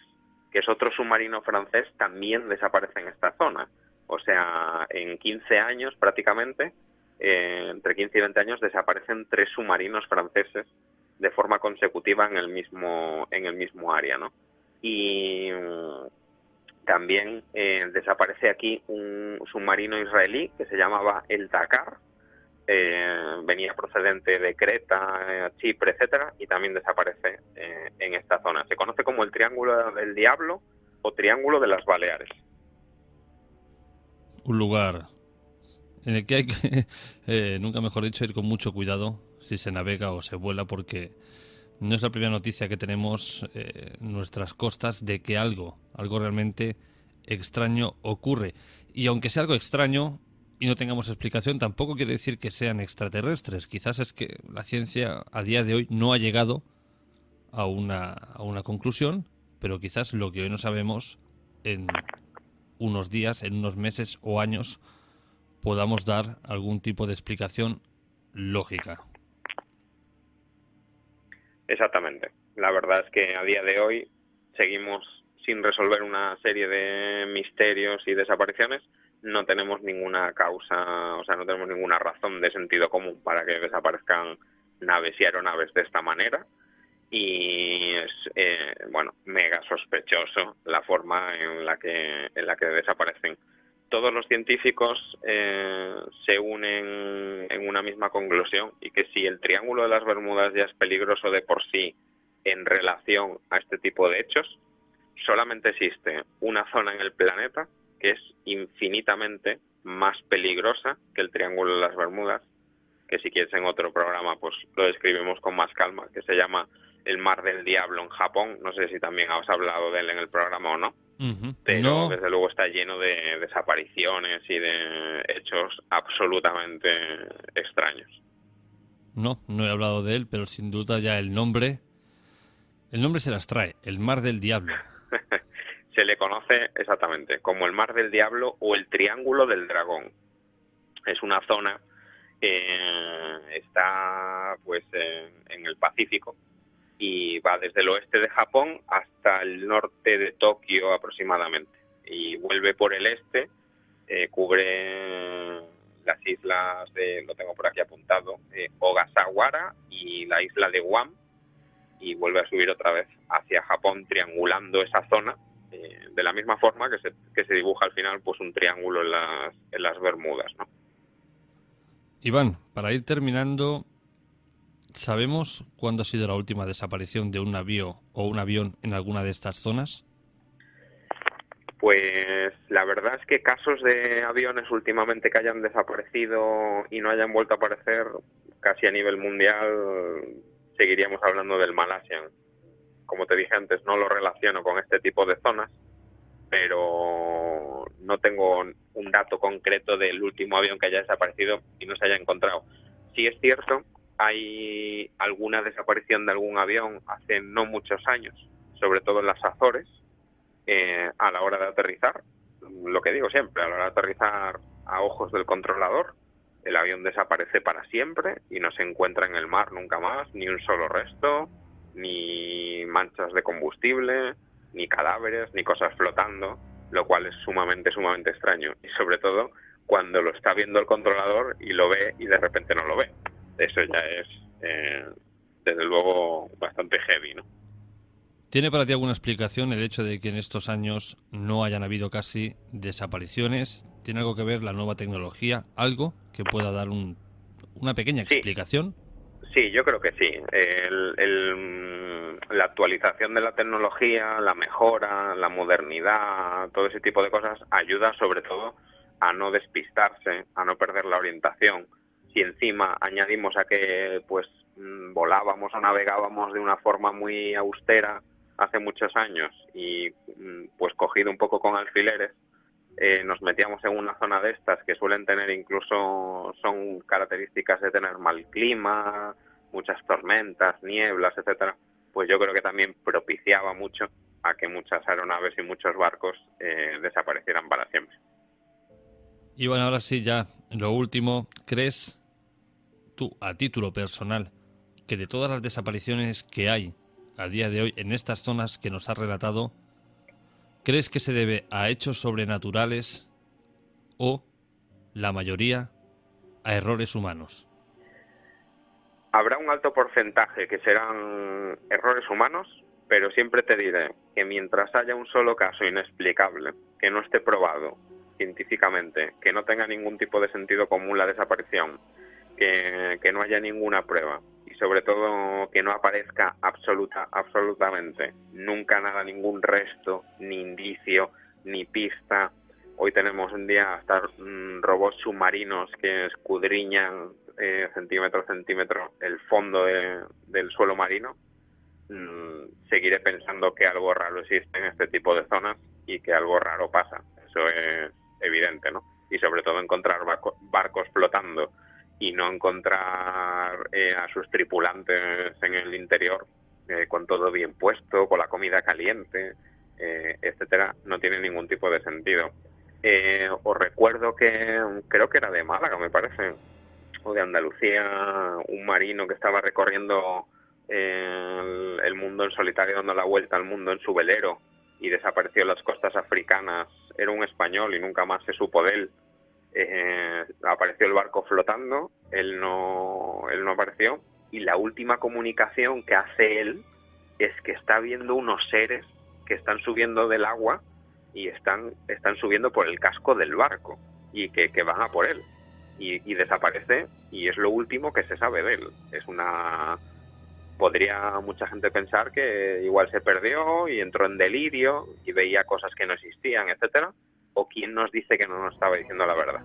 que es otro submarino francés, también desaparece en esta zona. O sea, en 15 años prácticamente, entre 15 y 20 años, desaparecen 3 submarinos franceses de forma consecutiva en el mismo área, ¿no? Y también desaparece aquí un submarino israelí que se llamaba el Dakar, venía procedente de Creta, Chipre, etcétera, y también desaparece en esta zona. Se conoce como el Triángulo del Diablo o Triángulo de las Baleares. Un lugar en el que hay que, nunca mejor dicho, ir con mucho cuidado si se navega o se vuela, porque no es la primera noticia que tenemos en nuestras costas de que algo realmente extraño ocurre. Y aunque sea algo extraño y no tengamos explicación, tampoco quiere decir que sean extraterrestres. Quizás es que la ciencia a día de hoy no ha llegado a una conclusión, pero quizás lo que hoy no sabemos, en unos días, en unos meses o años, podamos dar algún tipo de explicación lógica. Exactamente. La verdad es que a día de hoy seguimos sin resolver una serie de misterios y desapariciones. No tenemos ninguna causa, o sea, no tenemos ninguna razón de sentido común para que desaparezcan naves y aeronaves de esta manera. Y es, mega sospechoso la forma en la que desaparecen. Todos los científicos se unen en una misma conclusión, y que si el Triángulo de las Bermudas ya es peligroso de por sí en relación a este tipo de hechos, solamente existe una zona en el planeta que es infinitamente más peligrosa que el Triángulo de las Bermudas, que si quieres en otro programa pues lo describimos con más calma, que se llama el Mar del Diablo en Japón. No sé si también has hablado de él en el programa o no. Pero no. Desde luego está lleno de desapariciones y de hechos absolutamente extraños. No he hablado de él, pero sin duda ya el nombre se las trae, el Mar del Diablo. Se le conoce exactamente como el Mar del Diablo o el Triángulo del Dragón. Es una zona está pues en el Pacífico, y va desde el oeste de Japón hasta el norte de Tokio aproximadamente, y vuelve por el este, cubre las islas lo tengo por aquí apuntado, Ogasawara y la isla de Guam, y vuelve a subir otra vez hacia Japón, triangulando esa zona, de la misma forma que se dibuja al final pues un triángulo en las Bermudas, ¿no? Iván, para ir terminando, ¿sabemos cuándo ha sido la última desaparición de un navío o un avión en alguna de estas zonas? Pues la verdad es que casos de aviones últimamente que hayan desaparecido y no hayan vuelto a aparecer, casi a nivel mundial, seguiríamos hablando del Malaysian. Como te dije antes, no lo relaciono con este tipo de zonas, pero no tengo un dato concreto del último avión que haya desaparecido y no se haya encontrado. Sí es cierto, hay alguna desaparición de algún avión hace no muchos años, sobre todo en las Azores, a la hora de aterrizar. Lo que digo siempre, a la hora de aterrizar a ojos del controlador, el avión desaparece para siempre y no se encuentra en el mar nunca más, ni un solo resto, ni manchas de combustible, ni cadáveres, ni cosas flotando, lo cual es sumamente extraño. Y sobre todo cuando lo está viendo el controlador y lo ve y de repente no lo ve. Eso ya es, desde luego, bastante heavy, ¿no? ¿Tiene para ti alguna explicación el hecho de que en estos años no hayan habido casi desapariciones? ¿Tiene algo que ver la nueva tecnología? ¿Algo que pueda dar una pequeña explicación? Sí, yo creo que sí. La actualización de la tecnología, la mejora, la modernidad, todo ese tipo de cosas ayuda sobre todo a no despistarse, a no perder la orientación. Si encima añadimos a que pues volábamos o navegábamos de una forma muy austera hace muchos años y pues cogido un poco con alfileres, nos metíamos en una zona de estas que suelen tener incluso, son características de tener mal clima, muchas tormentas, nieblas, etcétera, pues yo creo que también propiciaba mucho a que muchas aeronaves y muchos barcos desaparecieran para siempre. Y bueno, ahora sí, ya lo último, ¿crees tú, a título personal, que de todas las desapariciones que hay a día de hoy en estas zonas que nos has relatado, crees que se debe a hechos sobrenaturales o, la mayoría, a errores humanos? Habrá un alto porcentaje que serán errores humanos, pero siempre te diré que mientras haya un solo caso inexplicable, que no esté probado científicamente, que no tenga ningún tipo de sentido común la desaparición, que no haya ninguna prueba y sobre todo que no aparezca absolutamente nunca nada, ningún resto, ni indicio, ni pista. Hoy tenemos un día hasta robots submarinos que escudriñan centímetro a centímetro el fondo del suelo marino. Seguiré pensando que algo raro existe en este tipo de zonas y que algo raro pasa. Eso es evidente, ¿no? Y sobre todo encontrar barcos flotando y no encontrar a sus tripulantes en el interior con todo bien puesto, con la comida caliente, etcétera, no tiene ningún tipo de sentido. Os recuerdo que creo que era de Málaga, me parece, o de Andalucía, un marino que estaba recorriendo el mundo en solitario, dando la vuelta al mundo en su velero y desapareció en las costas africanas. Era un español y nunca más se supo de él. Apareció el barco flotando, él no apareció, y la última comunicación que hace él es que está viendo unos seres que están subiendo del agua y están subiendo por el casco del barco y que van a por él y desaparece, y es lo último que se sabe de él. Podría mucha gente pensar que igual se perdió y entró en delirio y veía cosas que no existían, etcétera, o quién nos dice que no nos estaba diciendo la verdad,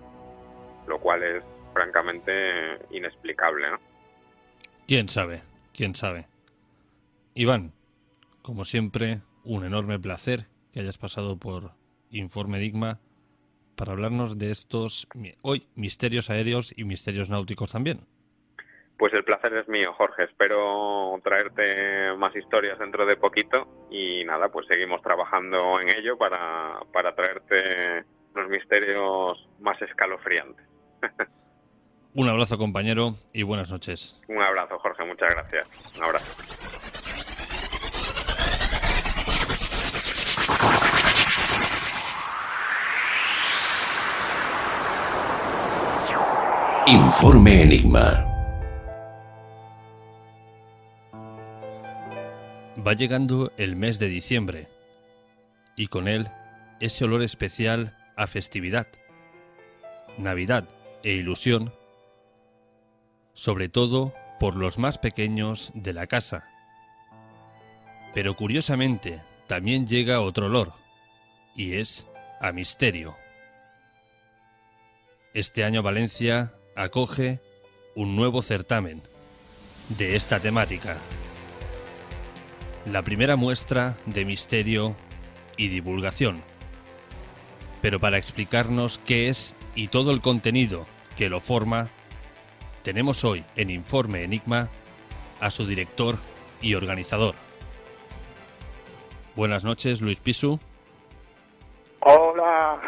lo cual es francamente inexplicable, ¿no? ¿Quién sabe? Iván, como siempre, un enorme placer que hayas pasado por Informe Enigma para hablarnos de estos, hoy, misterios aéreos y misterios náuticos también. Pues el placer es mío, Jorge. Espero traerte más historias dentro de poquito y nada, pues seguimos trabajando en ello para traerte unos misterios más escalofriantes. Un abrazo, compañero, y buenas noches. Un abrazo, Jorge. Muchas gracias. Un abrazo. Informe Enigma. Va llegando el mes de diciembre y con él ese olor especial a festividad, Navidad e ilusión, sobre todo por los más pequeños de la casa. Pero curiosamente también llega otro olor, y es a misterio. Este año Valencia acoge un nuevo certamen de esta temática. La primera muestra de misterio y divulgación. Pero para explicarnos qué es y todo el contenido que lo forma, tenemos hoy en Informe Enigma a su director y organizador. Buenas noches, Luis Pisu. Hola,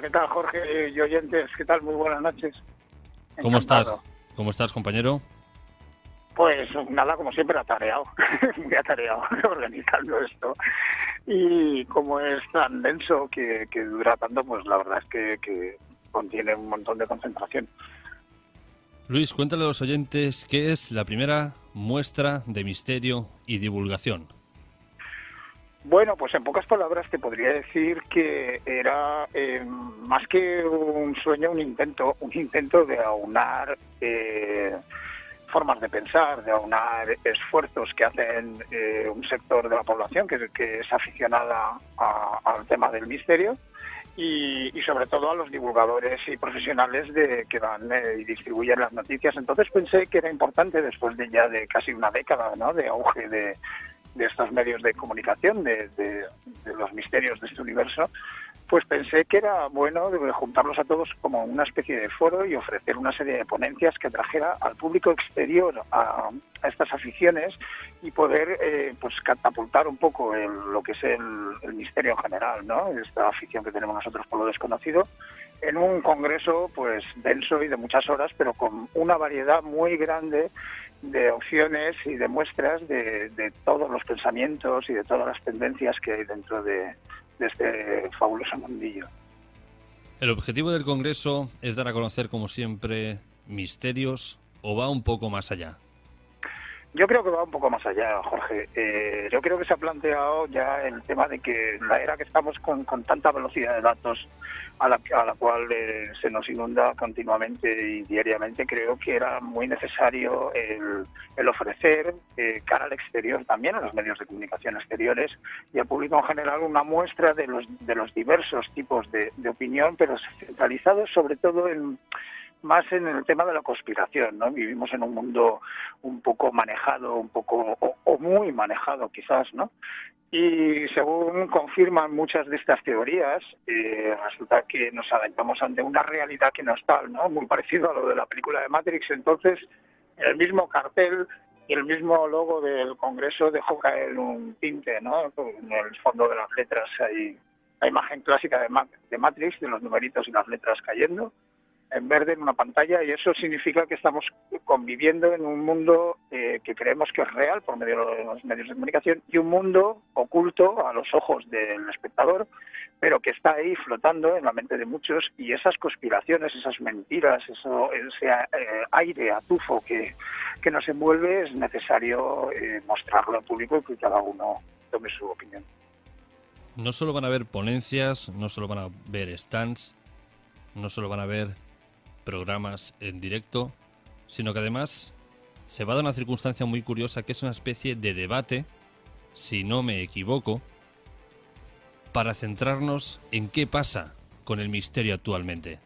¿qué tal, Jorge y oyentes? ¿Qué tal? Muy buenas noches. ¿Cómo estás? ¿Cómo estás, compañero? Pues nada, como siempre, atareado, muy atareado organizando esto. Y como es tan denso que dura tanto, pues la verdad es que contiene un montón de concentración. Luis, cuéntale a los oyentes qué es la primera muestra de misterio y divulgación. Bueno, pues en pocas palabras te podría decir que era más que un sueño, un intento de aunar formas de pensar, de aunar esfuerzos que hacen un sector de la población que es aficionada al tema del misterio y sobre todo a los divulgadores y profesionales que dan y distribuyen las noticias. Entonces pensé que era importante, después de casi una década, ¿no?, de auge de estos medios de comunicación, de los misterios de este universo, pues pensé que era bueno juntarlos a todos como una especie de foro y ofrecer una serie de ponencias que trajera al público exterior a estas aficiones y poder pues catapultar un poco lo que es el misterio en general, ¿no?, esta afición que tenemos nosotros por lo desconocido, en un congreso pues denso y de muchas horas, pero con una variedad muy grande de opciones y de muestras de todos los pensamientos y de todas las tendencias que hay dentro de este fabuloso mundillo. ¿El objetivo del Congreso es dar a conocer, como siempre, misterios o va un poco más allá? Yo creo que va un poco más allá, Jorge. Yo creo que se ha planteado ya el tema de que la era que estamos con tanta velocidad de datos a la cual se nos inunda continuamente y diariamente, creo que era muy necesario el ofrecer cara al exterior, también a los medios de comunicación exteriores y al público en general, una muestra de los diversos tipos de opinión, pero centralizados sobre todo más en el tema de la conspiración, ¿no? Vivimos en un mundo un poco manejado, o muy manejado quizás, ¿no? Y según confirman muchas de estas teorías, resulta que nos adentramos ante una realidad que no es tal, ¿no? Muy parecido a lo de la película de Matrix. Entonces, el mismo cartel y el mismo logo del Congreso dejó caer un tinte, ¿no? En el fondo de las letras hay la imagen clásica de Matrix, de los numeritos y las letras cayendo en verde en una pantalla, y eso significa que estamos conviviendo en un mundo que creemos que es real por medio de los medios de comunicación y un mundo oculto a los ojos del espectador, pero que está ahí flotando en la mente de muchos, y esas conspiraciones, esas mentiras, ese aire atufo que nos envuelve, es necesario mostrarlo al público y que cada uno tome su opinión. No solo van a haber ponencias, no solo van a ver stands, no solo van a ver programas en directo, sino que además se va a dar una circunstancia muy curiosa, que es una especie de debate, si no me equivoco, para centrarnos en qué pasa con el misterio actualmente.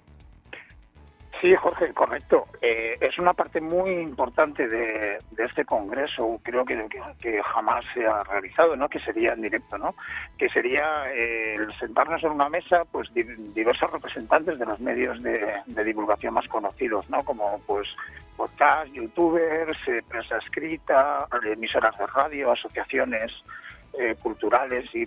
Sí, Jorge, correcto. Es una parte muy importante de este congreso, creo que jamás se ha realizado, ¿no? Que sería en directo, ¿no? Que sería el sentarnos en una mesa, pues diversos representantes de los medios de divulgación más conocidos, ¿no? Como pues podcast, youtubers, prensa escrita, emisoras de radio, asociaciones culturales y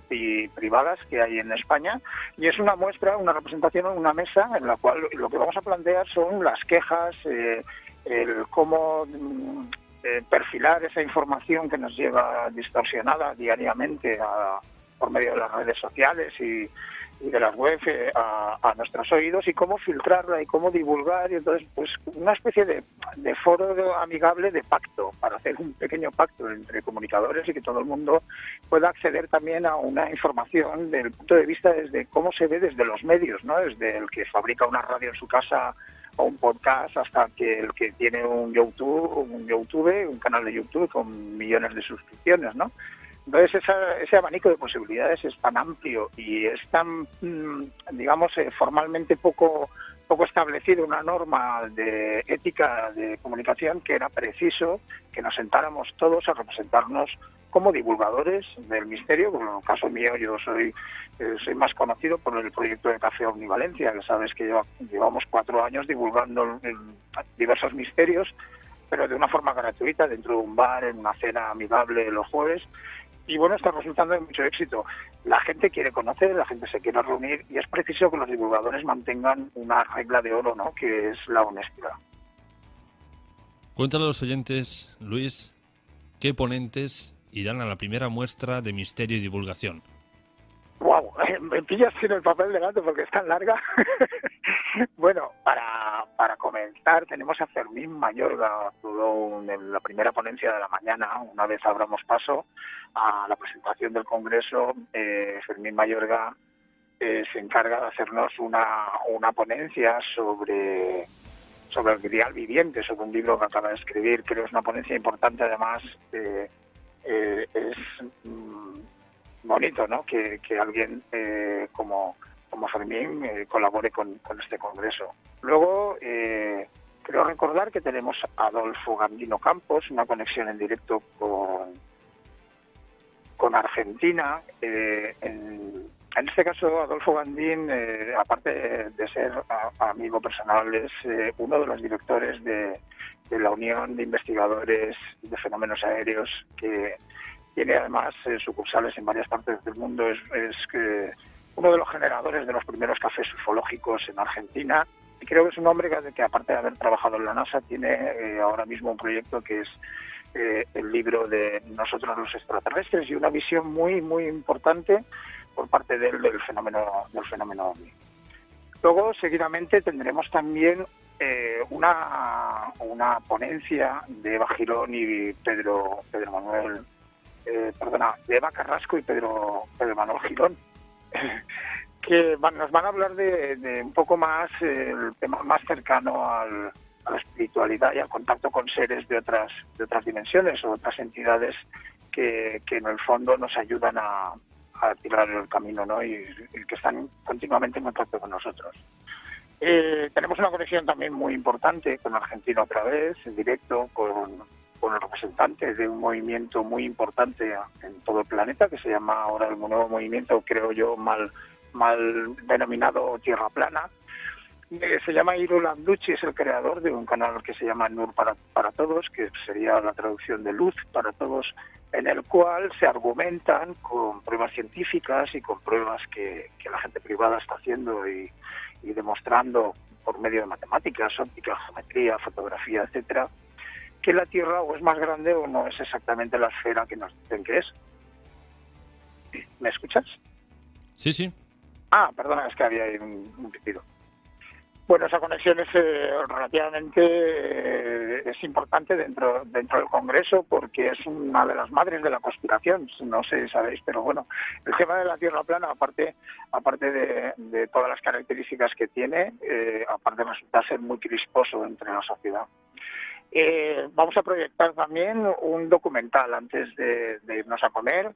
privadas que hay en España, y es una muestra, una representación en una mesa en la cual lo que vamos a plantear son las quejas, el cómo perfilar esa información que nos lleva distorsionada diariamente por medio de las redes sociales y de las web a nuestros oídos, y cómo filtrarla y cómo divulgar, y entonces pues una especie de foro amigable, de pacto, para hacer un pequeño pacto entre comunicadores y que todo el mundo pueda acceder también a una información del punto de vista desde cómo se ve desde los medios, ¿no? Desde el que fabrica una radio en su casa o un podcast hasta el que tiene un canal de YouTube con millones de suscripciones, ¿no? Entonces ese abanico de posibilidades es tan amplio y es tan, digamos, formalmente poco establecido, una norma de ética de comunicación, que era preciso que nos sentáramos todos a representarnos como divulgadores del misterio. Bueno, en el caso mío, yo soy más conocido por el proyecto de Café Omnivalencia, que sabes que llevamos 4 años divulgando diversos misterios, pero de una forma gratuita, dentro de un bar, en una cena amigable los jueves. y bueno, está resultando de mucho éxito. La gente quiere conocer, la gente se quiere reunir y es preciso que los divulgadores mantengan una regla de oro, ¿no?, que es la honestidad. Cuéntale a los oyentes, Luis, ¿qué ponentes irán a la primera muestra de Misterio y Divulgación? ¡Wow! Me pillas sin el papel de gato porque es tan larga. Bueno, para comenzar, tenemos a Fermín Mayorga, en la primera ponencia de la mañana. Una vez abramos paso a la presentación del Congreso, Fermín Mayorga se encarga de hacernos una ponencia sobre el grial viviente, sobre un libro que acaba de escribir. Creo que es una ponencia importante, además. Es bonito, ¿no?, que alguien como Fermín colabore con este congreso. Luego, creo recordar que tenemos a Adolfo Gandino Campos, una conexión en directo con Argentina. En este caso, Adolfo Gandín, aparte de ser amigo personal, es uno de los directores de la Unión de Investigadores de Fenómenos Aéreos, que tiene además sucursales en varias partes del mundo. Es uno de los generadores de los primeros cafés ufológicos en Argentina, y creo que es un hombre que aparte de haber trabajado en la NASA, tiene ahora mismo un proyecto que es el libro de Nosotros los extraterrestres, y una visión muy muy importante por parte de él del fenómeno OVNI. Luego, seguidamente, tendremos también una ponencia de Eva Girón y Pedro Manuel, de Eva Carrasco y Pedro Manuel Girón, que nos van a hablar de un poco más el tema más cercano a la espiritualidad y al contacto con seres de otras dimensiones o otras entidades que en el fondo nos ayudan a tirar el camino, ¿no?, y que están continuamente en contacto con nosotros. Tenemos una conexión también muy importante con Argentina otra vez, en directo, con el representante de un movimiento muy importante en todo el planeta, que se llama ahora el nuevo movimiento, creo yo, mal denominado Tierra Plana. Se llama Iro Landucci, es el creador de un canal que se llama Nur para Todos, que sería la traducción de Luz para Todos, en el cual se argumentan con pruebas científicas y con pruebas que la gente privada está haciendo y demostrando por medio de matemáticas, óptica, geometría, fotografía, etcétera, que la Tierra o es más grande o no es exactamente la esfera que nos dicen que es. ¿Me escuchas? Sí, sí. Perdona, es que había ahí un pitido. Bueno, esa conexión es relativamente es importante dentro del Congreso, porque es una de las madres de la conspiración. No sé si sabéis, pero bueno, el tema de la Tierra plana, aparte de todas las características que tiene, aparte resulta ser muy crisposo entre la sociedad. Vamos a proyectar también un documental antes de irnos a comer.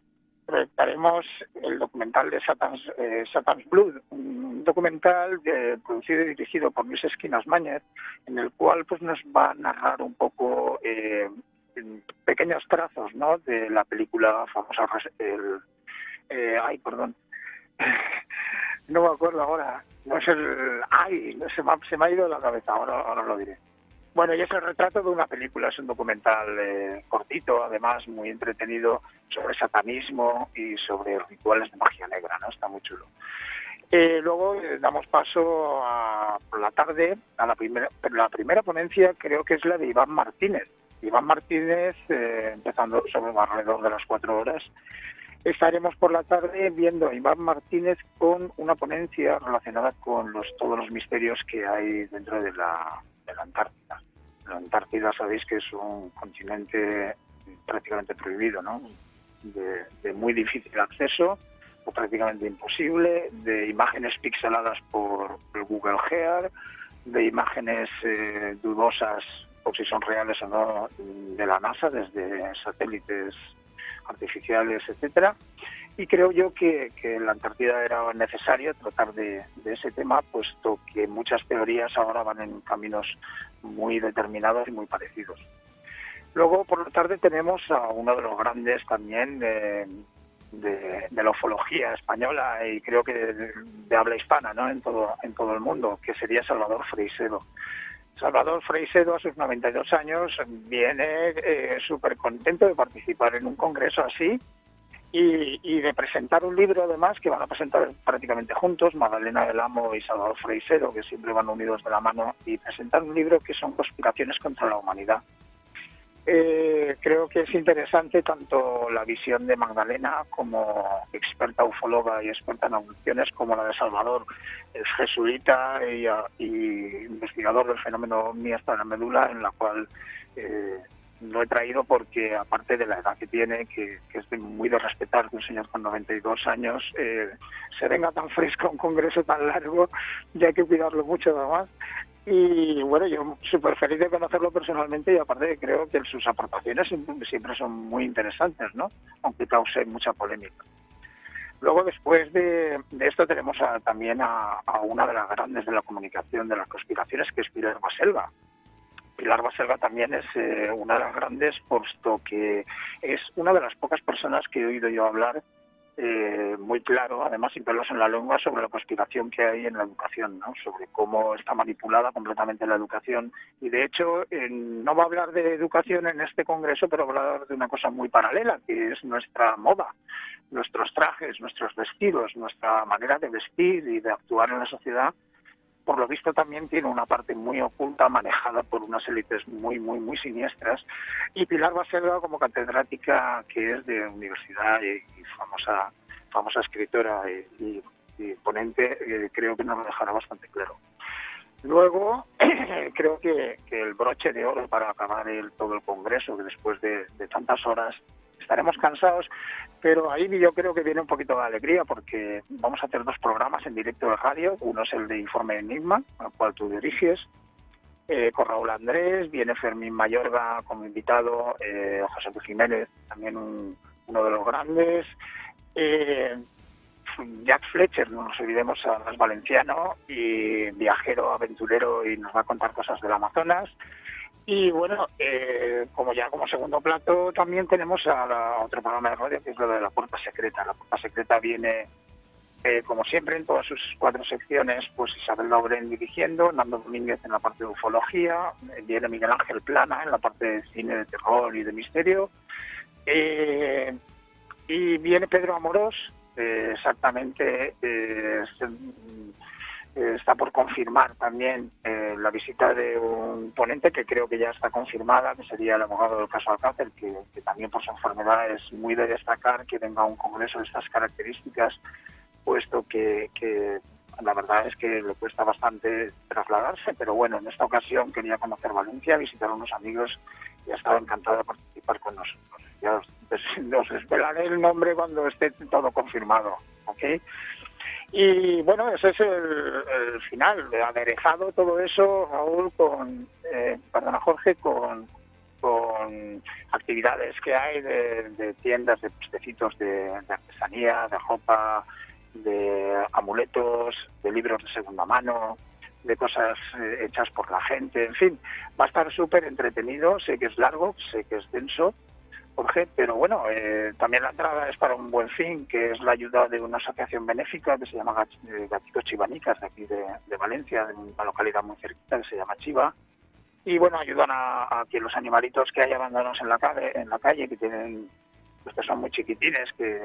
Proyectaremos el documental de Satan's Blood, un documental producido y dirigido por Luis Esquinas Mañez, en el cual pues nos va a narrar un poco en pequeños trazos, ¿no?, de la película famosa, no me acuerdo ahora, no es se me ha ido la cabeza, ahora lo diré. Bueno, y es el retrato de una película, es un documental cortito, además muy entretenido, sobre satanismo y sobre rituales de magia negra, ¿no? Está muy chulo. Luego damos paso por la tarde a la primera ponencia, creo que es la de Iván Martínez. Iván Martínez, empezando sobre alrededor de las 4 horas. Estaremos por la tarde viendo a Iván Martínez con una ponencia relacionada con todos los misterios que hay dentro de la Antártida. La Antártida, sabéis que es un continente prácticamente prohibido, ¿no?, de muy difícil acceso o prácticamente imposible, de imágenes pixeladas por el Google Earth, de imágenes dudosas por si son reales o no de la NASA desde satélites artificiales, etcétera. Y creo yo que en la Antártida era necesario tratar de ese tema, puesto que muchas teorías ahora van en caminos muy determinados y muy parecidos. Luego, por la tarde, tenemos a uno de los grandes también de la ufología española y creo que de habla hispana, ¿no?, en todo el mundo, que sería Salvador Freixedo. Salvador Freixedo, a sus 92 años, viene súper contento de participar en un congreso así, y de presentar un libro, además, que van a presentar prácticamente juntos, Magdalena del Amo y Salvador Freixero, que siempre van unidos de la mano, y presentar un libro que son conspiraciones contra la humanidad. Creo que es interesante tanto la visión de Magdalena como experta ufóloga y experta en abducciones, como la de Salvador, es jesuita y investigador del fenómeno ovni hasta la médula, en la cual lo he traído porque, aparte de la edad que tiene, que es muy de respetar que un señor con 92 años se venga tan fresco a un congreso tan largo, ya hay que cuidarlo mucho además. Y bueno, yo súper feliz de conocerlo personalmente, y aparte creo que sus aportaciones siempre son muy interesantes, ¿no? Aunque cause mucha polémica. Luego, después de esto, tenemos también a una de las grandes de la comunicación de las conspiraciones, que es Pilar Baselga. Pilar Baselga también es una de las grandes, puesto que es una de las pocas personas que he oído yo hablar muy claro, además sin pelos en la lengua, sobre la conspiración que hay en la educación, ¿no? Sobre cómo está manipulada completamente la educación. Y de hecho no va a hablar de educación en este congreso, pero va a hablar de una cosa muy paralela, que es nuestra moda, nuestros trajes, nuestros vestidos, nuestra manera de vestir y de actuar en la sociedad. Por lo visto también tiene una parte muy oculta, manejada por unas élites muy siniestras. Y Pilar Baselga, como catedrática que es de universidad y famosa escritora y ponente, creo que nos lo dejará bastante claro. Luego, creo que el broche de oro para acabar todo el congreso, que después de tantas horas estaremos cansados, pero ahí yo creo que viene un poquito de alegría, porque vamos a hacer 2 programas en directo de radio. Uno es el de Informe Enigma, al cual tú diriges, con Raúl Andrés, viene Fermín Mayorga como invitado, José Luis Jiménez, también uno de los grandes, Jack Fletcher, no nos olvidemos, es valenciano y viajero, aventurero, y nos va a contar cosas del Amazonas. Y bueno, como segundo plato también tenemos a otro programa de radio, que es lo de La Puerta Secreta. La Puerta Secreta viene, como siempre, en todas sus 4 secciones, pues Isabel Lauren dirigiendo, Nando Domínguez en la parte de ufología, viene Miguel Ángel Plana en la parte de cine de terror y de misterio, y viene Pedro Amorós, exactamente. Está por confirmar también la visita de un ponente que creo que ya está confirmada, que sería el abogado del caso Alcácer, que también por su enfermedad es muy de destacar que venga a un congreso de estas características, puesto que la verdad es que le cuesta bastante trasladarse, pero bueno, en esta ocasión quería conocer Valencia, visitar a unos amigos, y ha estado encantado de participar con nosotros. Ya os desvelaré el nombre cuando esté todo confirmado, ¿ok? Y bueno, ese es el final, aderezado todo eso, Raúl, Jorge, con actividades que hay de tiendas, de puestecitos de artesanía, de ropa, de amuletos, de libros de segunda mano, de cosas hechas por la gente, en fin, va a estar súper entretenido. Sé que es largo, sé que es denso, Jorge, pero bueno, también la entrada es para un buen fin, que es la ayuda de una asociación benéfica que se llama Gatitos Chivanicas, de aquí de Valencia, de una localidad muy cerquita que se llama Chiva. Y bueno, ayudan a que los animalitos que hay abandonados en la calle, que tienen, pues que son muy chiquitines, que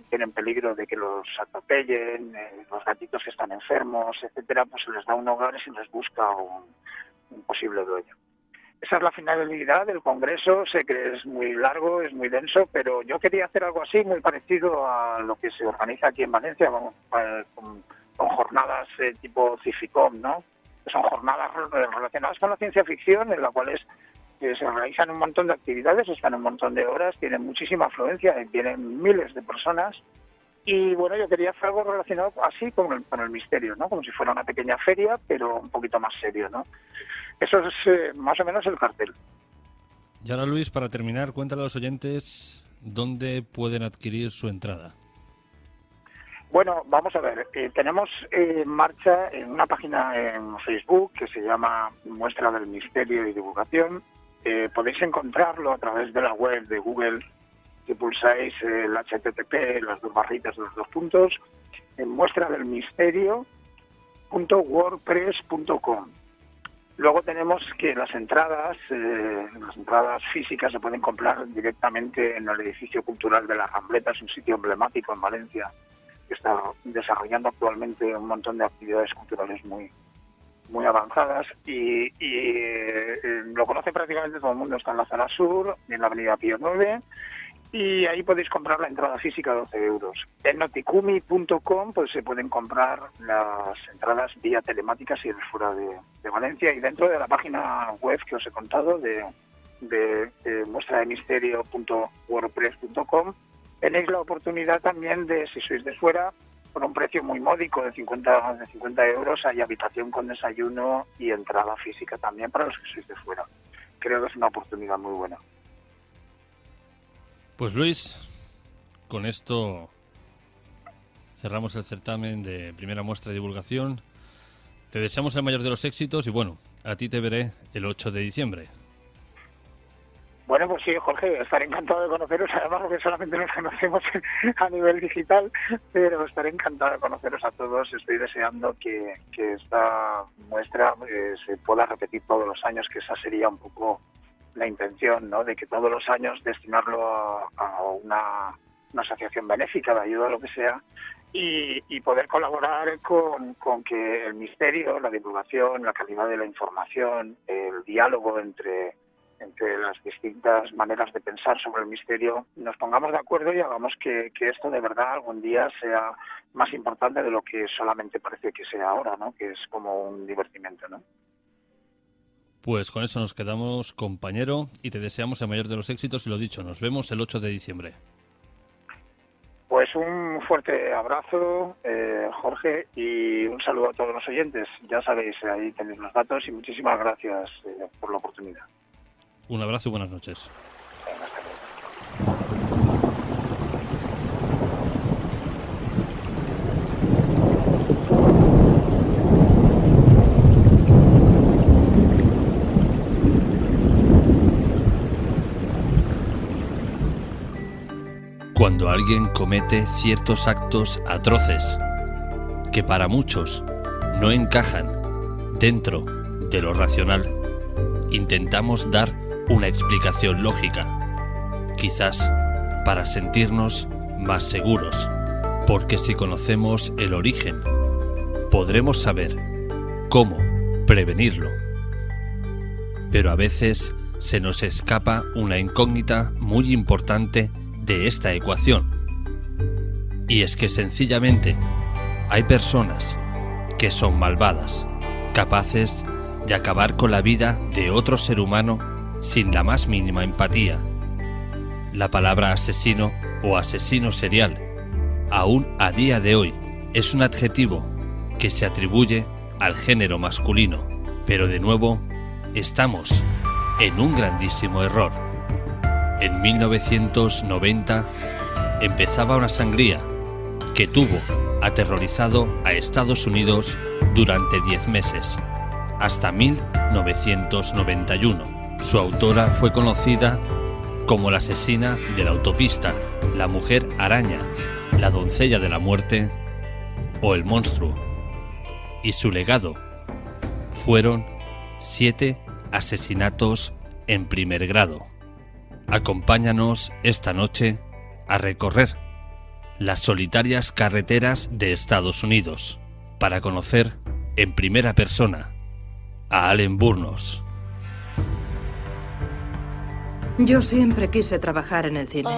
tienen peligro de que los atropellen, los gatitos que están enfermos, etcétera, pues se les da un hogar y se les busca un posible dueño. Esa es la finalidad del congreso. Sé que es muy largo, es muy denso, pero yo quería hacer algo así, muy parecido a lo que se organiza aquí en Valencia, con jornadas tipo Cificom, ¿no? Que son jornadas relacionadas con la ciencia ficción, en las cuales se realizan un montón de actividades, están un montón de horas, tienen muchísima afluencia, vienen miles de personas. Y bueno, yo quería hacer algo relacionado así con el misterio, ¿no? Como si fuera una pequeña feria, pero un poquito más serio, ¿no? Eso es más o menos el cartel. Y ahora, Luis, para terminar, cuéntale a los oyentes dónde pueden adquirir su entrada. Bueno, vamos a ver. Tenemos en marcha una página en Facebook que se llama Muestra del Misterio y Divulgación. Podéis encontrarlo a través de la web de Google, si pulsáis el HTTP, las 2 barritas de los 2 puntos, en muestradelmisterio.wordpress.com. Luego tenemos que las entradas físicas se pueden comprar directamente en el edificio cultural de la Rambleta, es un sitio emblemático en Valencia que está desarrollando actualmente un montón de actividades culturales muy avanzadas y lo conoce prácticamente todo el mundo. Está en la zona sur, en la avenida Pío 9, y ahí podéis comprar la entrada física a 12 euros. En noticumi.com pues se pueden comprar las entradas vía telemática si eres fuera de Valencia, y dentro de la página web que os he contado de muestrademisterio.wordpress.com tenéis la oportunidad también de, si sois de fuera, por un precio muy módico de 50 euros, hay habitación con desayuno y entrada física también para los que sois de fuera. Creo que es una oportunidad muy buena. Pues Luis, con esto cerramos el certamen de primera muestra de divulgación. Te deseamos el mayor de los éxitos y bueno, a ti te veré el 8 de diciembre. Bueno, pues sí, Jorge, estaré encantado de conoceros, además porque solamente nos conocemos a nivel digital, pero estaré encantado de conoceros a todos. Estoy deseando que esta muestra se pueda repetir todos los años, que esa sería un poco la intención, ¿no? De que todos los años destinarlo a una asociación benéfica de ayuda a lo que sea, y poder colaborar con que el misterio, la divulgación, la calidad de la información, el diálogo entre las distintas maneras de pensar sobre el misterio, nos pongamos de acuerdo y hagamos que esto de verdad algún día sea más importante de lo que solamente parece que sea ahora, ¿no? Que es como un divertimento, ¿no? Pues con eso nos quedamos, compañero, y te deseamos el mayor de los éxitos y lo dicho, nos vemos el 8 de diciembre. Pues un fuerte abrazo, Jorge, y un saludo a todos los oyentes. Ya sabéis, ahí tenéis los datos y muchísimas gracias por la oportunidad. Un abrazo y buenas noches. Venga, hasta luego. Cuando alguien comete ciertos actos atroces que para muchos no encajan dentro de lo racional, intentamos dar una explicación lógica, quizás para sentirnos más seguros, porque si conocemos el origen, podremos saber cómo prevenirlo. Pero a veces se nos escapa una incógnita muy importante de esta ecuación, y es que sencillamente hay personas que son malvadas, capaces de acabar con la vida de otro ser humano sin la más mínima empatía. La palabra asesino o asesino serial, aún a día de hoy, es un adjetivo que se atribuye al género masculino, pero de nuevo estamos en un grandísimo error. En 1990 empezaba una sangría que tuvo aterrorizado a Estados Unidos durante 10 meses, hasta 1991. Su autora fue conocida como la asesina de la autopista, la mujer araña, la doncella de la muerte o el monstruo. Y su legado fueron 7 asesinatos en primer grado. Acompáñanos esta noche a recorrer las solitarias carreteras de Estados Unidos para conocer en primera persona a Allen Burnos. Yo siempre quise trabajar en el cine.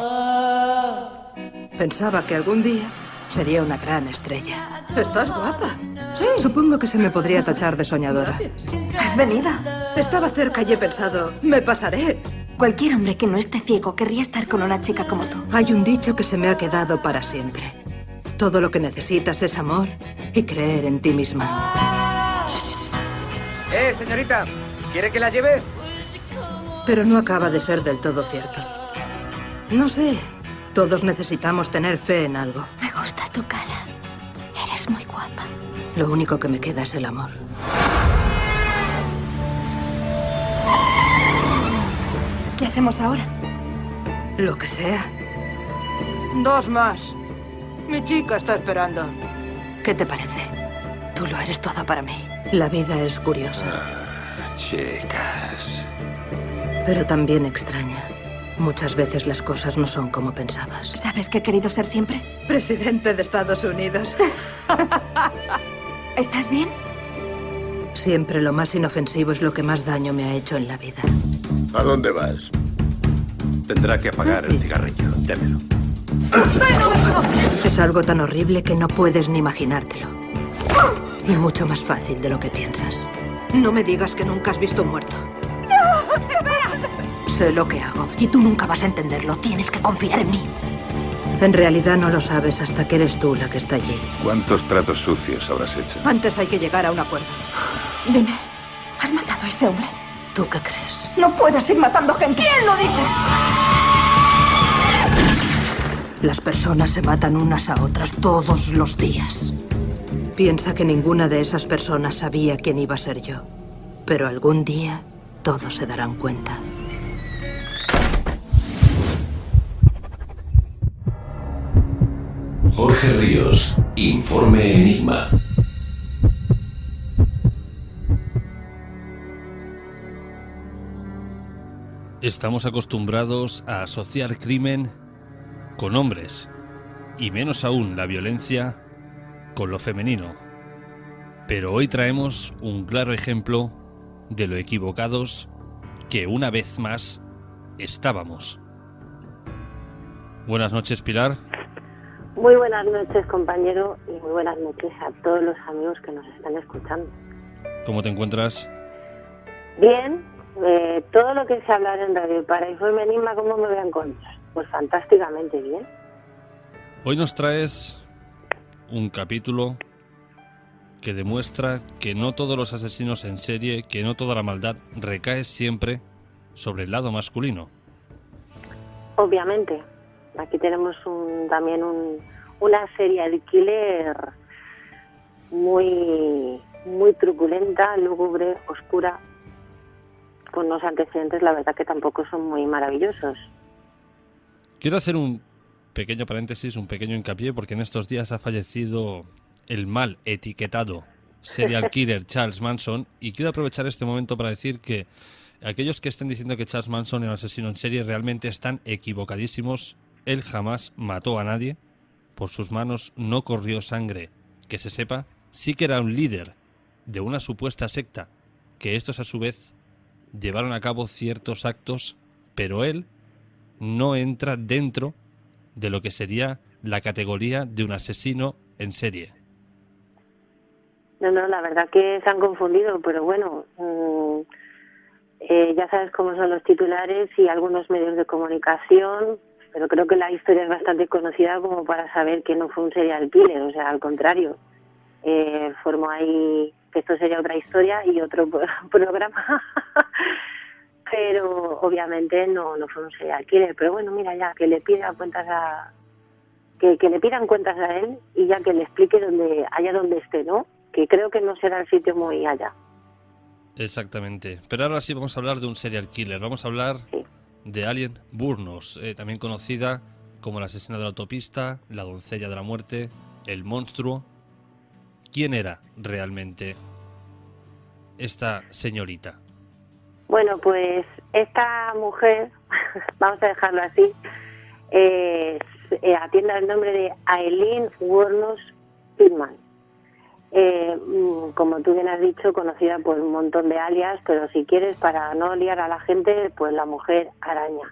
Pensaba que algún día sería una gran estrella. ¿Estás guapa? Sí. Supongo que se me podría tachar de soñadora. ¿Has venido? Estaba cerca y he pensado, me pasaré. Cualquier hombre que no esté ciego querría estar con una chica como tú. Hay un dicho que se me ha quedado para siempre. Todo lo que necesitas es amor y creer en ti misma. Señorita, ¿quiere que la lleve? Pero no acaba de ser del todo cierto. No sé, todos necesitamos tener fe en algo. Me gusta tu cara. Eres muy guapa. Lo único que me queda es el amor. ¿Qué hacemos ahora? Lo que sea. 2 más. Mi chica está esperando. ¿Qué te parece? Tú lo eres toda para mí. La vida es curiosa. Chicas. Pero también extraña. Muchas veces las cosas no son como pensabas. ¿Sabes qué he querido ser siempre? Presidente de Estados Unidos. ¿Estás bien? Siempre lo más inofensivo es lo que más daño me ha hecho en la vida. ¿A dónde vas? Tendrá que apagar el cigarrillo. Démelo. ¡Usted no me conoce! Es algo tan horrible que no puedes ni imaginártelo. Y mucho más fácil de lo que piensas. No me digas que nunca has visto un muerto. ¡No! ¡De veras! Sé lo que hago y tú nunca vas a entenderlo. Tienes que confiar en mí. En realidad no lo sabes hasta que eres tú la que está allí. ¿Cuántos tratos sucios habrás hecho? Antes hay que llegar a un acuerdo. Dime, ¿has matado a ese hombre? ¿Tú qué crees? No puedes ir matando gente. ¿Quién lo dice? Las personas se matan unas a otras todos los días. Piensa que ninguna de esas personas sabía quién iba a ser yo. Pero algún día todos se darán cuenta. Jorge Ríos, Informe Enigma. Estamos acostumbrados a asociar crimen con hombres, y menos aún la violencia con lo femenino. Pero hoy traemos un claro ejemplo de lo equivocados que una vez más estábamos. Buenas noches, Pilar. Muy buenas noches, compañero, y muy buenas noches a todos los amigos que nos están escuchando. ¿Cómo te encuentras? Bien, todo lo que se habla en radio para Informe Enigma, ¿cómo me voy a encontrar? Pues fantásticamente bien. Hoy nos traes un capítulo que demuestra que no todos los asesinos en serie, que no toda la maldad recae siempre sobre el lado masculino. Obviamente. Aquí tenemos también una serial killer muy truculenta, lúgubre, oscura, con unos antecedentes, la verdad, que tampoco son muy maravillosos. Quiero hacer un pequeño paréntesis, un pequeño hincapié, porque en estos días ha fallecido el mal etiquetado serial killer Charles Manson, y quiero aprovechar este momento para decir que aquellos que estén diciendo que Charles Manson era un asesino en serie realmente están equivocadísimos. Él jamás mató a nadie, por sus manos no corrió sangre, que se sepa. Sí que era un líder de una supuesta secta, que estos a su vez llevaron a cabo ciertos actos, pero él no entra dentro de lo que sería la categoría de un asesino en serie. No, la verdad que se han confundido, pero bueno, ya sabes cómo son los titulares y algunos medios de comunicación, pero creo que la historia es bastante conocida como para saber que no fue un serial killer, o sea, al contrario. Formó ahí que esto sería otra historia y otro programa, pero obviamente no fue un serial killer. Pero bueno, mira, ya que le pida cuentas que le pidan cuentas a él y ya que le explique allá donde esté, ¿no? Que creo que no será el sitio muy allá. Exactamente. Pero ahora sí vamos a hablar de un serial killer. Vamos a hablar de Aileen Wuornos, también conocida como la asesina de la autopista, la doncella de la muerte, el monstruo. ¿Quién era realmente esta señorita? Bueno, pues esta mujer, vamos a dejarlo así, atiende al nombre de Aileen Wuornos Pittman. Como tú bien has dicho, conocida por un montón de alias, pero si quieres, para no liar a la gente, pues la mujer araña.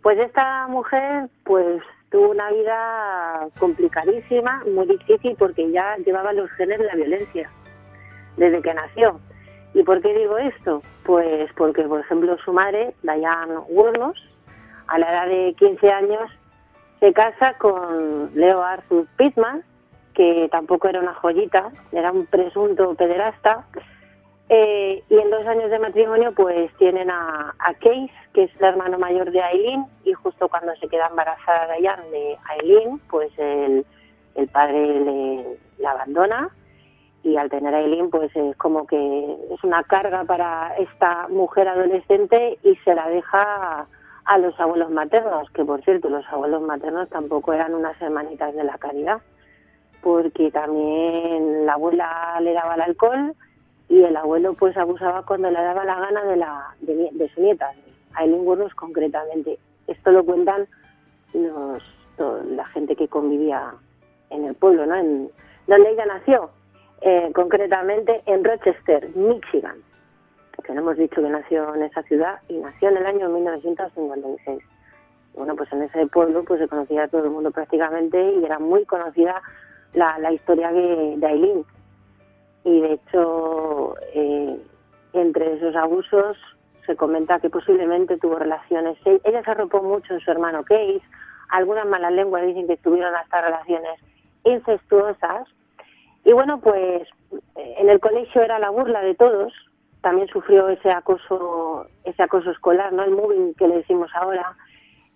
Pues esta mujer pues tuvo una vida complicadísima, muy difícil, porque ya llevaba los genes de la violencia desde que nació. ¿Y por qué digo esto? Pues porque, por ejemplo, su madre, Diane Wuornos, a la edad de 15 años, se casa con Leo Arthur Pittman, que tampoco era una joyita, era un presunto pederasta, y en 2 años de matrimonio pues tienen a Case, que es el hermano mayor de Aileen, y justo cuando se queda embarazada Diane de Aileen, pues el padre la abandona, y al tener a Aileen pues es como que es una carga para esta mujer adolescente y se la deja a los abuelos maternos, que por cierto los abuelos maternos tampoco eran unas hermanitas de la caridad, porque también la abuela le daba el alcohol y el abuelo pues abusaba cuando le daba la gana de su nieta, Aileen Wuornos concretamente. Esto lo cuentan la gente que convivía en el pueblo, ¿no? Donde ella nació, concretamente en Rochester, Michigan, que no hemos dicho que nació en esa ciudad, y nació en el año 1956. Bueno, pues en ese pueblo pues se conocía a todo el mundo prácticamente, y era muy conocida la historia de Aileen. Y de hecho, entre esos abusos se comenta que posiblemente tuvo relaciones. Ella se arropó mucho en su hermano Case. Algunas malas lenguas dicen que tuvieron hasta relaciones incestuosas. Y bueno, pues en el colegio era la burla de todos. También sufrió ese acoso escolar, ¿no? El mobbing que le decimos ahora.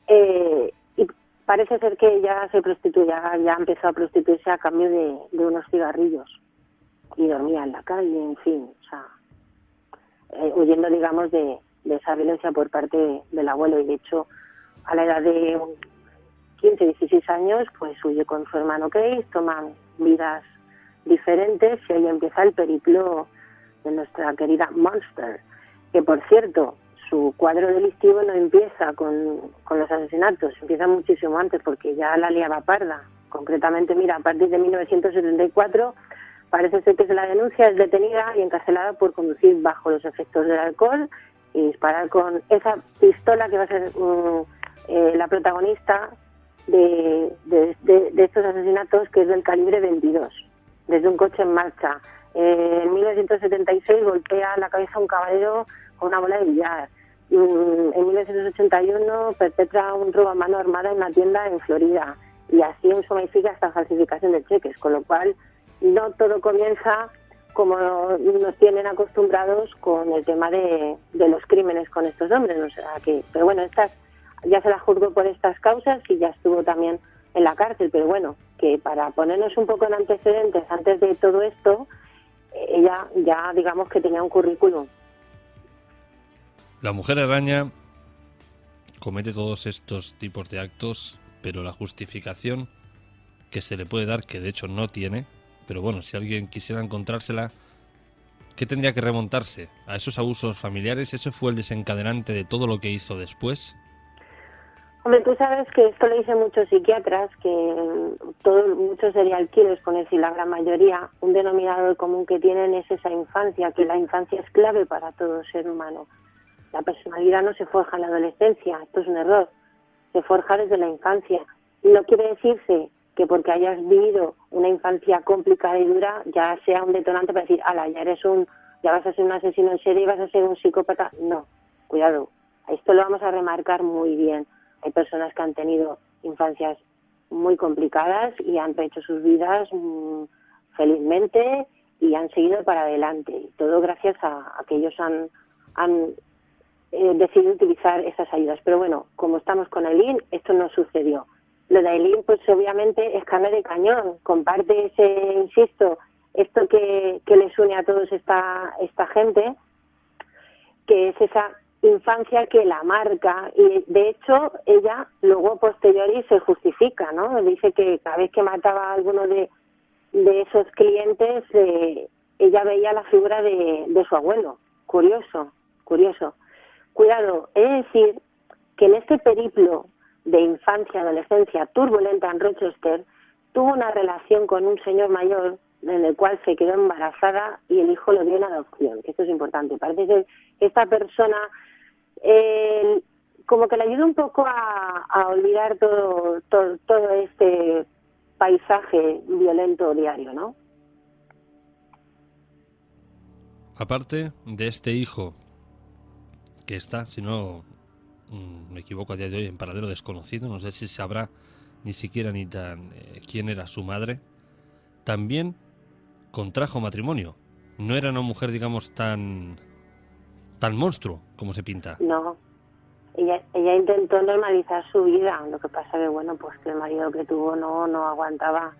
Y parece ser que ella ya empezó a prostituirse a cambio de unos cigarrillos. Y dormía en la calle, en fin, o sea, huyendo, digamos, de esa violencia por parte del abuelo. Y de hecho, a la edad de 15, 16 años, pues huye con su hermano Case, toman vidas diferentes, y ahí empieza el periplo de nuestra querida Monster, que por cierto, su cuadro delictivo no empieza con los asesinatos, empieza muchísimo antes, porque ya la liaba parda. Concretamente, mira, a partir de 1974... parece ser que se la denuncia, es detenida y encarcelada por conducir bajo los efectos del alcohol y disparar con esa pistola que va a ser la protagonista de estos asesinatos, que es del calibre 22, desde un coche en marcha. En 1976 golpea la cabeza a un camarero con una bola de billar. En 1981 perpetra un robo a mano armada en una tienda en Florida, y así un somaifica hasta falsificación de cheques, con lo cual no todo comienza como nos tienen acostumbrados con el tema de los crímenes con estos hombres, o sea que, pero bueno, ya se la juzgó por estas causas y ya estuvo también en la cárcel, pero bueno, que para ponernos un poco en antecedentes antes de todo esto, ella ya digamos que tenía un currículum. La mujer araña comete todos estos tipos de actos, pero la justificación que se le puede dar, que de hecho no tiene. Pero bueno, si alguien quisiera encontrársela, ¿qué tendría que remontarse? ¿A esos abusos familiares? ¿Ese fue el desencadenante de todo lo que hizo después? Hombre, tú sabes que esto lo dicen muchos psiquiatras, que muchos serial killers, con decir la gran mayoría, un denominador común que tienen es esa infancia, que la infancia es clave para todo ser humano. La personalidad no se forja en la adolescencia, esto es un error, se forja desde la infancia. Y no quiere decirse que porque hayas vivido una infancia complicada y dura ya sea un detonante para decir, ala, ya vas a ser un asesino en serie y vas a ser un psicópata. No, cuidado, esto lo vamos a remarcar muy bien. Hay personas que han tenido infancias muy complicadas y han hecho sus vidas felizmente y han seguido para adelante. Y todo gracias a que ellos han decidido utilizar esas ayudas. Pero bueno, como estamos con Aileen, esto no sucedió. Lo de Aileen, pues obviamente es carne de cañón, comparte esto que les une a todos esta gente, que es esa infancia que la marca, y de hecho ella luego posteriori se justifica, ¿no? Dice que cada vez que mataba a alguno de esos clientes, ella veía la figura de su abuelo. Curioso. Cuidado, es decir, que en este periplo de infancia, adolescencia turbulenta en Rochester, tuvo una relación con un señor mayor en el cual se quedó embarazada y el hijo lo dio en adopción, que esto es importante. Parece ser que esta persona como que le ayuda un poco a olvidar todo este paisaje violento diario, ¿no? Aparte de este hijo que está, si no me equivoco, a día de hoy en paradero desconocido, no sé si sabrá ni siquiera ni tan quién era su madre, también contrajo matrimonio. No era una mujer, digamos, tan monstruo como se pinta. No, ella intentó normalizar su vida, lo que pasa que bueno, pues que el marido que tuvo no aguantaba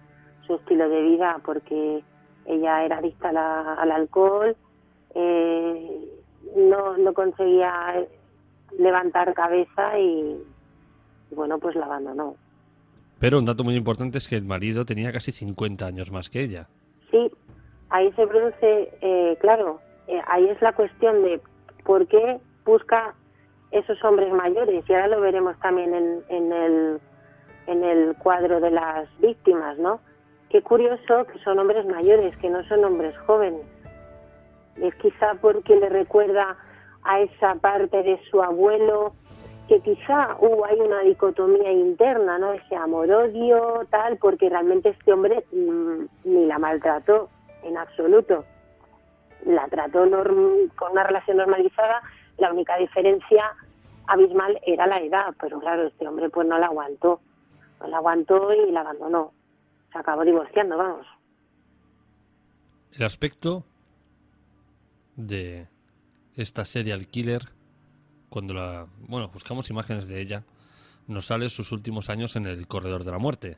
su estilo de vida, porque ella era adicta al alcohol, no conseguía levantar cabeza y bueno, pues la abandonó. Pero un dato muy importante es que el marido tenía casi 50 años más que ella. Sí, ahí se produce, claro, ahí es la cuestión de por qué busca esos hombres mayores, y ahora lo veremos también en el cuadro de las víctimas, ¿no? Qué curioso que son hombres mayores, que no son hombres jóvenes. Es quizá porque le recuerda a esa parte de su abuelo, que quizá hay una dicotomía interna, ¿no? Ese amor-odio, tal, porque realmente este hombre ni la maltrató en absoluto. La trató con una relación normalizada, la única diferencia abismal era la edad, pero claro, este hombre pues no la aguantó y la abandonó. Se acabó divorciando, vamos. El aspecto de esta serial killer, cuando buscamos imágenes de ella, nos sale sus últimos años en el corredor de la muerte.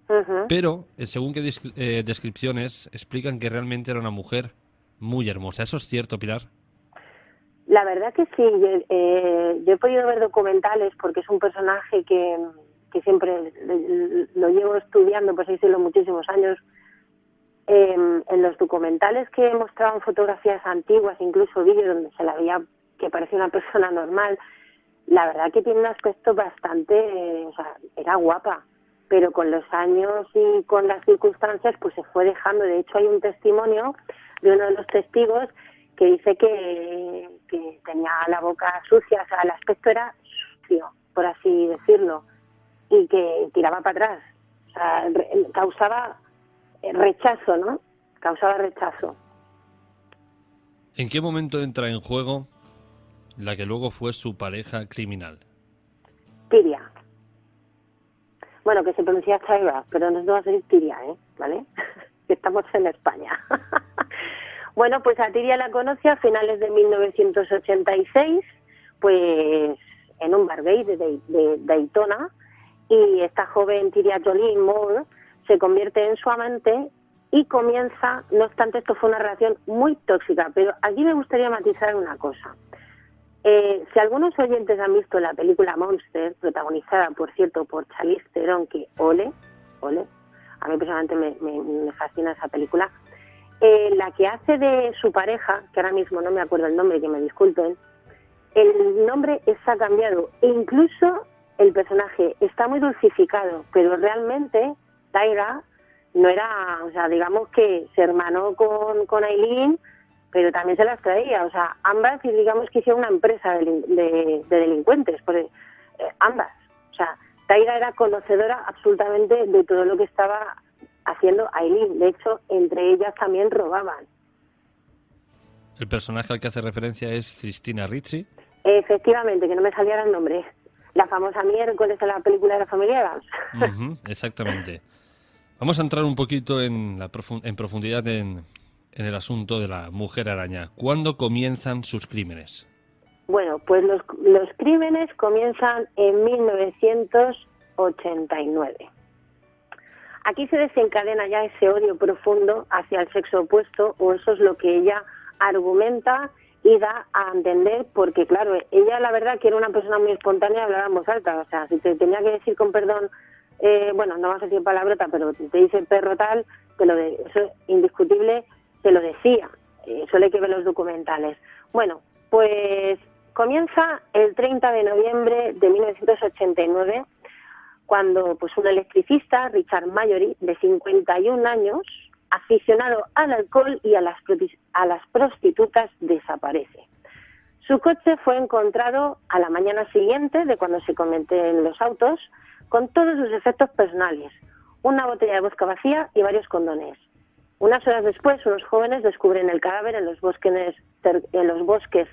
Uh-huh. Pero, según qué descripciones, explican que realmente era una mujer muy hermosa. ¿Eso es cierto, Pilar? La verdad que sí. Yo he podido ver documentales porque es un personaje que siempre lo llevo estudiando, pues ahí los muchísimos años. En los documentales que mostraban fotografías antiguas, incluso vídeos donde se la veía que parecía una persona normal, la verdad que tiene un aspecto bastante, era guapa, pero con los años y con las circunstancias pues se fue dejando. De hecho hay un testimonio de uno de los testigos que dice que tenía la boca sucia, el aspecto era sucio, por así decirlo, y que tiraba para atrás, causaba rechazo, ¿no? Causaba rechazo. ¿En qué momento entra en juego la que luego fue su pareja criminal? Tiria. Bueno, que se pronuncia Tyra, pero no va a ser Tiria, ¿vale? Que estamos en España. Bueno, pues a Tiria la conocí a finales de 1986, pues en un bar gay de Daytona, y esta joven Tiria Jolene Moore se convierte en su amante y comienza, no obstante, esto fue una relación muy tóxica, pero aquí me gustaría matizar una cosa. Si algunos oyentes han visto la película Monster, protagonizada, por cierto, por Charlize Theron, que ole, a mí personalmente me fascina esa película, la que hace de su pareja, que ahora mismo no me acuerdo el nombre, que me disculpen, el nombre está cambiado, e incluso el personaje está muy dulcificado, pero realmente Tyra no era, digamos que se hermanó con Aileen, pero también se las traía, ambas, y digamos que hicieron una empresa de delincuentes, ambas, Tyra era conocedora absolutamente de todo lo que estaba haciendo Aileen. De hecho, entre ellas también robaban. El personaje al que hace referencia es Christina Ricci. Efectivamente, que no me saliera el nombre. La famosa miércoles de la película de la familia Adams. Uh-huh, exactamente. Vamos a entrar un poquito en profundidad en el asunto de la mujer araña. ¿Cuándo comienzan sus crímenes? Bueno, pues los crímenes comienzan en 1989. Aquí se desencadena ya ese odio profundo hacia el sexo opuesto, o eso es lo que ella argumenta y da a entender, porque claro, ella la verdad que era una persona muy espontánea y hablaba en voz alta. Si te tenía que decir con perdón, no vas a decir palabrota, pero te dice perro tal, eso es indiscutible, te lo decía. Eso hay que ver los documentales. Bueno, pues comienza el 30 de noviembre de 1989, cuando pues un electricista, Richard Mallory, de 51 años, aficionado al alcohol y a las prostitutas, desaparece. Su coche fue encontrado a la mañana siguiente de cuando se cometen los autos, con todos sus efectos personales, una botella de vodka vacía y varios condones. Unas horas después, unos jóvenes descubren el cadáver en los bosques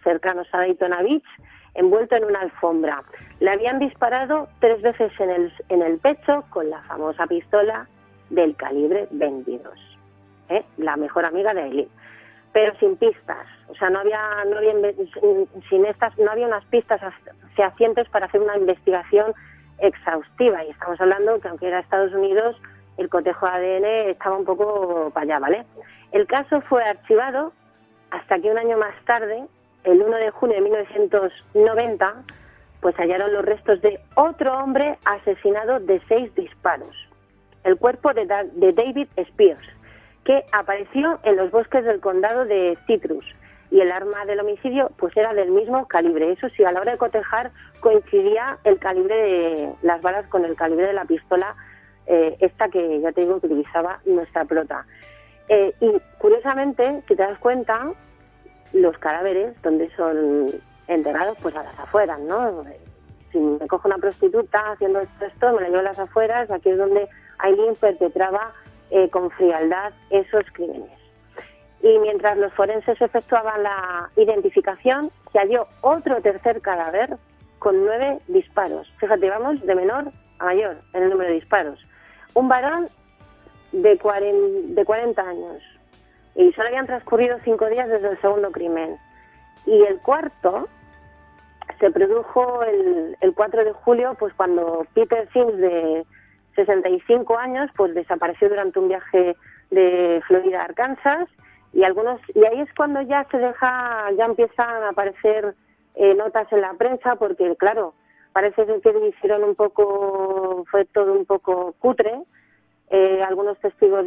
cercanos a Daytona Beach, envuelto en una alfombra. Le habían disparado 3 veces en el pecho con la famosa pistola del calibre 22, la mejor amiga de Aileen, pero sin pistas. No había unas pistas fehacientes para hacer una investigación exhaustiva, y estamos hablando que aunque era Estados Unidos, el cotejo ADN estaba un poco para allá, ¿vale? El caso fue archivado hasta que un año más tarde, el 1 de junio de 1990, pues hallaron los restos de otro hombre asesinado de 6 disparos. El cuerpo de David Spears, que apareció en los bosques del condado de Citrus. y el arma del homicidio pues era del mismo calibre. Eso sí, a la hora de cotejar coincidía el calibre de las balas con el calibre de la pistola, esta que ya te digo que utilizaba nuestra prota. Y curiosamente, si te das cuenta, los cadáveres donde son enterrados, pues a las afueras, ¿no? Si me cojo una prostituta haciendo esto, me la llevo a las afueras, aquí es donde Aileen perpetraba con frialdad esos crímenes. Y mientras los forenses efectuaban la identificación, se halló otro tercer cadáver con 9 disparos. Fíjate, vamos de menor a mayor en el número de disparos. Un varón de 40 años. Y solo habían transcurrido 5 días desde el segundo crimen. Y el cuarto se produjo el 4 de julio, pues cuando Peter Sims, de 65 años, pues desapareció durante un viaje de Florida a Arkansas, y ahí es cuando ya empiezan a aparecer notas en la prensa, porque claro, parece ser que hicieron fue todo un poco cutre. Algunos testigos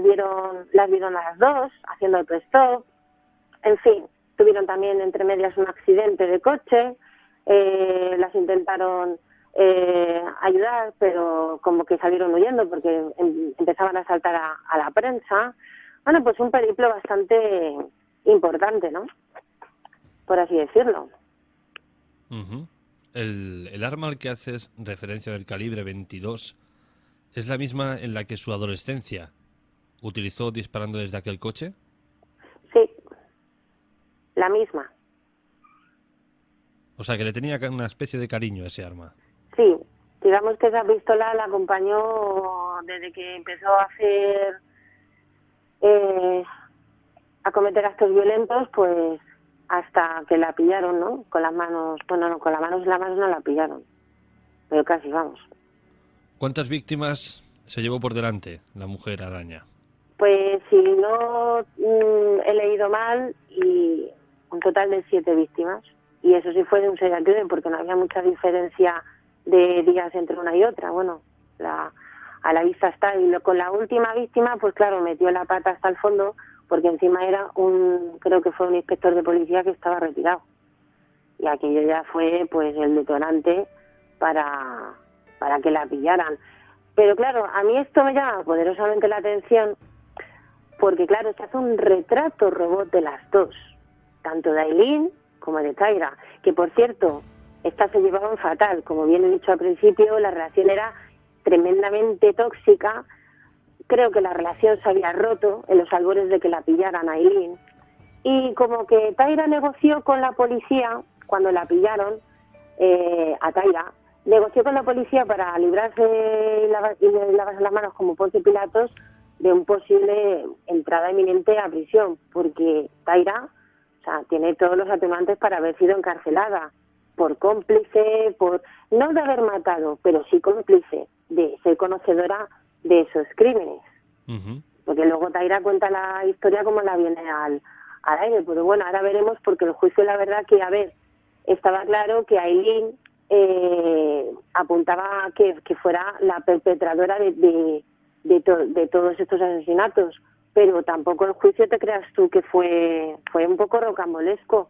las vieron a las dos haciendo autostop. En fin, tuvieron también entre medias un accidente de coche. Las intentaron ayudar, pero como que salieron huyendo porque empezaban a saltar a la prensa. Bueno, pues un periplo bastante importante, ¿no? Por así decirlo. Uh-huh. El arma al que haces referencia del calibre 22 es la misma en la que su adolescencia utilizó disparando desde aquel coche. Sí, la misma. O sea, que le tenía una especie de cariño a ese arma. Sí, digamos que esa pistola la acompañó desde que empezó a cometer actos violentos, pues hasta que la pillaron, ¿no? Con las manos, bueno, no, con las manos no la pillaron, pero casi, vamos. ¿Cuántas víctimas se llevó por delante la mujer araña? Pues si no he leído mal, y un total de 7 víctimas. Y eso sí fue de un serial killer, porque no había mucha diferencia de días entre una y otra. Bueno, a la vista está. Y con la última víctima, pues claro, metió la pata hasta el fondo, porque encima era creo que fue un inspector de policía que estaba retirado. Y aquello ya fue pues el detonante para que la pillaran. Pero claro, a mí esto me llama poderosamente la atención, porque claro, se hace un retrato robot de las dos, tanto de Aileen como de Tyra, que por cierto, estas se llevaban fatal. Como bien he dicho al principio, la relación era tremendamente tóxica. Creo que la relación se había roto en los albores de que la pillaran a Aileen. Y como que Tyra negoció con la policía, cuando la pillaron, a Tyra, negoció con la policía para librarse y lavarse las manos como Poncio Pilatos de un posible entrada inminente a prisión, porque Tyra, o sea, tiene todos los atenuantes para haber sido encarcelada por cómplice, no de haber matado, pero sí cómplice de ser conocedora de esos crímenes. Uh-huh. Porque luego Tyra cuenta la historia como la viene al aire, pero bueno, ahora veremos, porque el juicio, la verdad que, estaba claro que Aileen apuntaba a que fuera la perpetradora de todos estos asesinatos, pero tampoco el juicio, te creas tú, que fue un poco rocambolesco.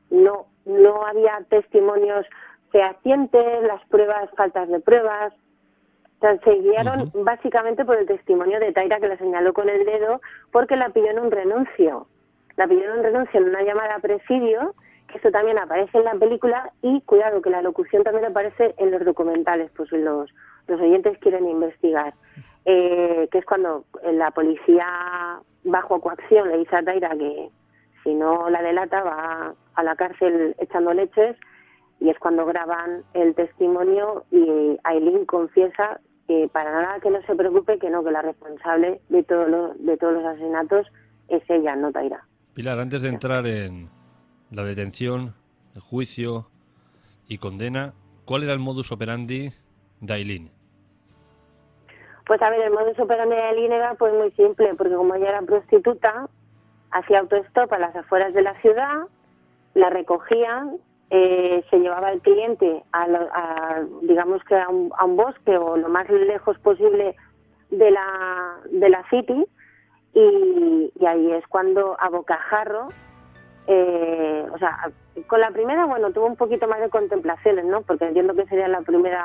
No había testimonios fehacientes, las pruebas, faltas de pruebas. O sea, se guiaron básicamente por el testimonio de Tyra, que la señaló con el dedo porque la pilló en un renuncio. La pilló en un renuncio, en una llamada a presidio, que esto también aparece en la película, y cuidado, que la locución también aparece en los documentales, pues los oyentes quieren investigar. Que es cuando la policía, bajo coacción, le dice a Tyra que si no la delata va a la cárcel echando leches, y es cuando graban el testimonio y Aileen confiesa que para nada, que no se preocupe, que la responsable de todos los asesinatos es ella, no Tyra. Pilar, antes de entrar en la detención, el juicio y condena, ¿cuál era el modus operandi de Aileen? Pues a ver, el modus operandi de Aileen era pues muy simple, porque como ella era prostituta, hacía autostop a las afueras de la ciudad, la recogían, se llevaba al cliente digamos que a un bosque o lo más lejos posible de la city, y ahí es cuando a bocajarro o sea, con la primera, bueno, tuvo un poquito más de contemplaciones, ¿no? Porque entiendo que sería el primer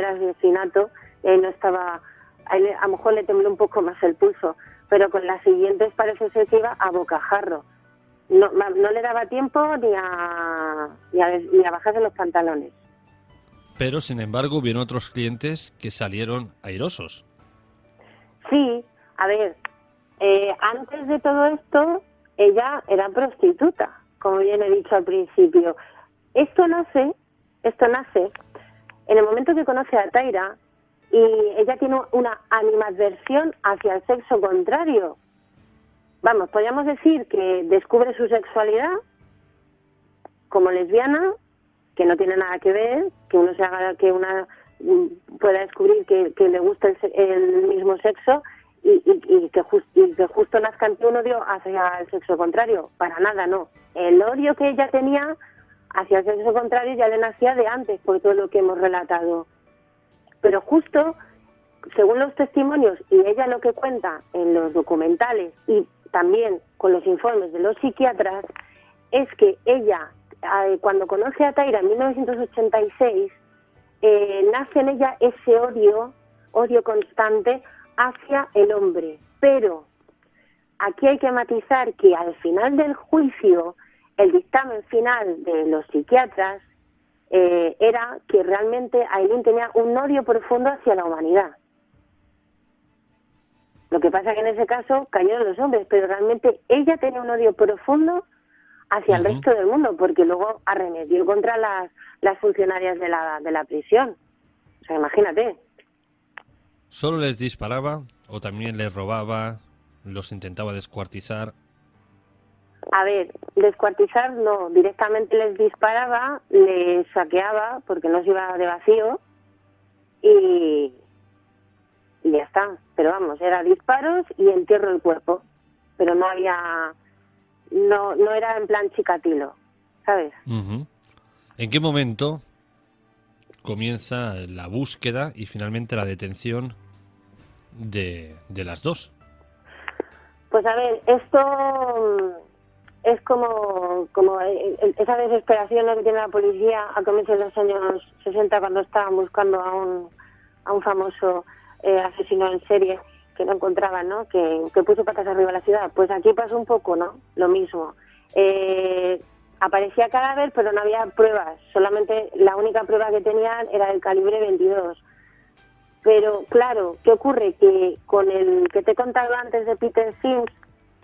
asesinato, y ahí no estaba, ahí a lo mejor le tembló un poco más el pulso, pero con las siguientes parece ser que iba a bocajarro. No le daba tiempo ni a bajarse los pantalones. Pero, sin embargo, hubieron otros clientes que salieron airosos. Sí, a ver, antes de todo esto, ella era prostituta, como bien he dicho al principio. Esto nace en el momento que conoce a Taira, y ella tiene una animadversión hacia el sexo contrario. Vamos, podríamos decir que descubre su sexualidad como lesbiana, que no tiene nada que ver, que uno se haga, que una pueda descubrir que le gusta el mismo sexo y que justo nazca en ti un odio hacia el sexo contrario. Para nada, no. El odio que ella tenía hacia el sexo contrario ya le nacía de antes, por todo lo que hemos relatado. Pero justo, según los testimonios y ella lo que cuenta en los documentales y también con los informes de los psiquiatras, es que ella, cuando conoce a Taira en 1986, nace en ella ese odio constante hacia el hombre. Pero aquí hay que matizar que al final del juicio, el dictamen final de los psiquiatras era que realmente Aileen tenía un odio profundo hacia la humanidad. Lo que pasa es que en ese caso cayeron los hombres, pero realmente ella tenía un odio profundo hacia el resto del mundo, porque luego arremetió contra las funcionarias de la prisión. O sea, imagínate. ¿Solo les disparaba o también les robaba, los intentaba descuartizar? A ver, descuartizar no, directamente les disparaba, les saqueaba, porque no se iba de vacío, y ya está. Pero vamos, era disparos y entierro del cuerpo, pero no había, no era en plan Chikatilo, ¿sabes? Uh-huh. ¿En qué momento comienza la búsqueda y finalmente la detención de las dos? Pues a ver, esto es como esa desesperación que tiene la policía a comienzos de los años 60 cuando estaban buscando a un famoso asesino en serie que no encontraban, ¿no? Que puso patas arriba la ciudad. Pues aquí pasó un poco, ¿no? Lo mismo. Aparecía cadáver, pero no había pruebas. Solamente la única prueba que tenían era el calibre 22. Pero, claro, ¿qué ocurre? Que con el que te he contado antes de Peter Sims,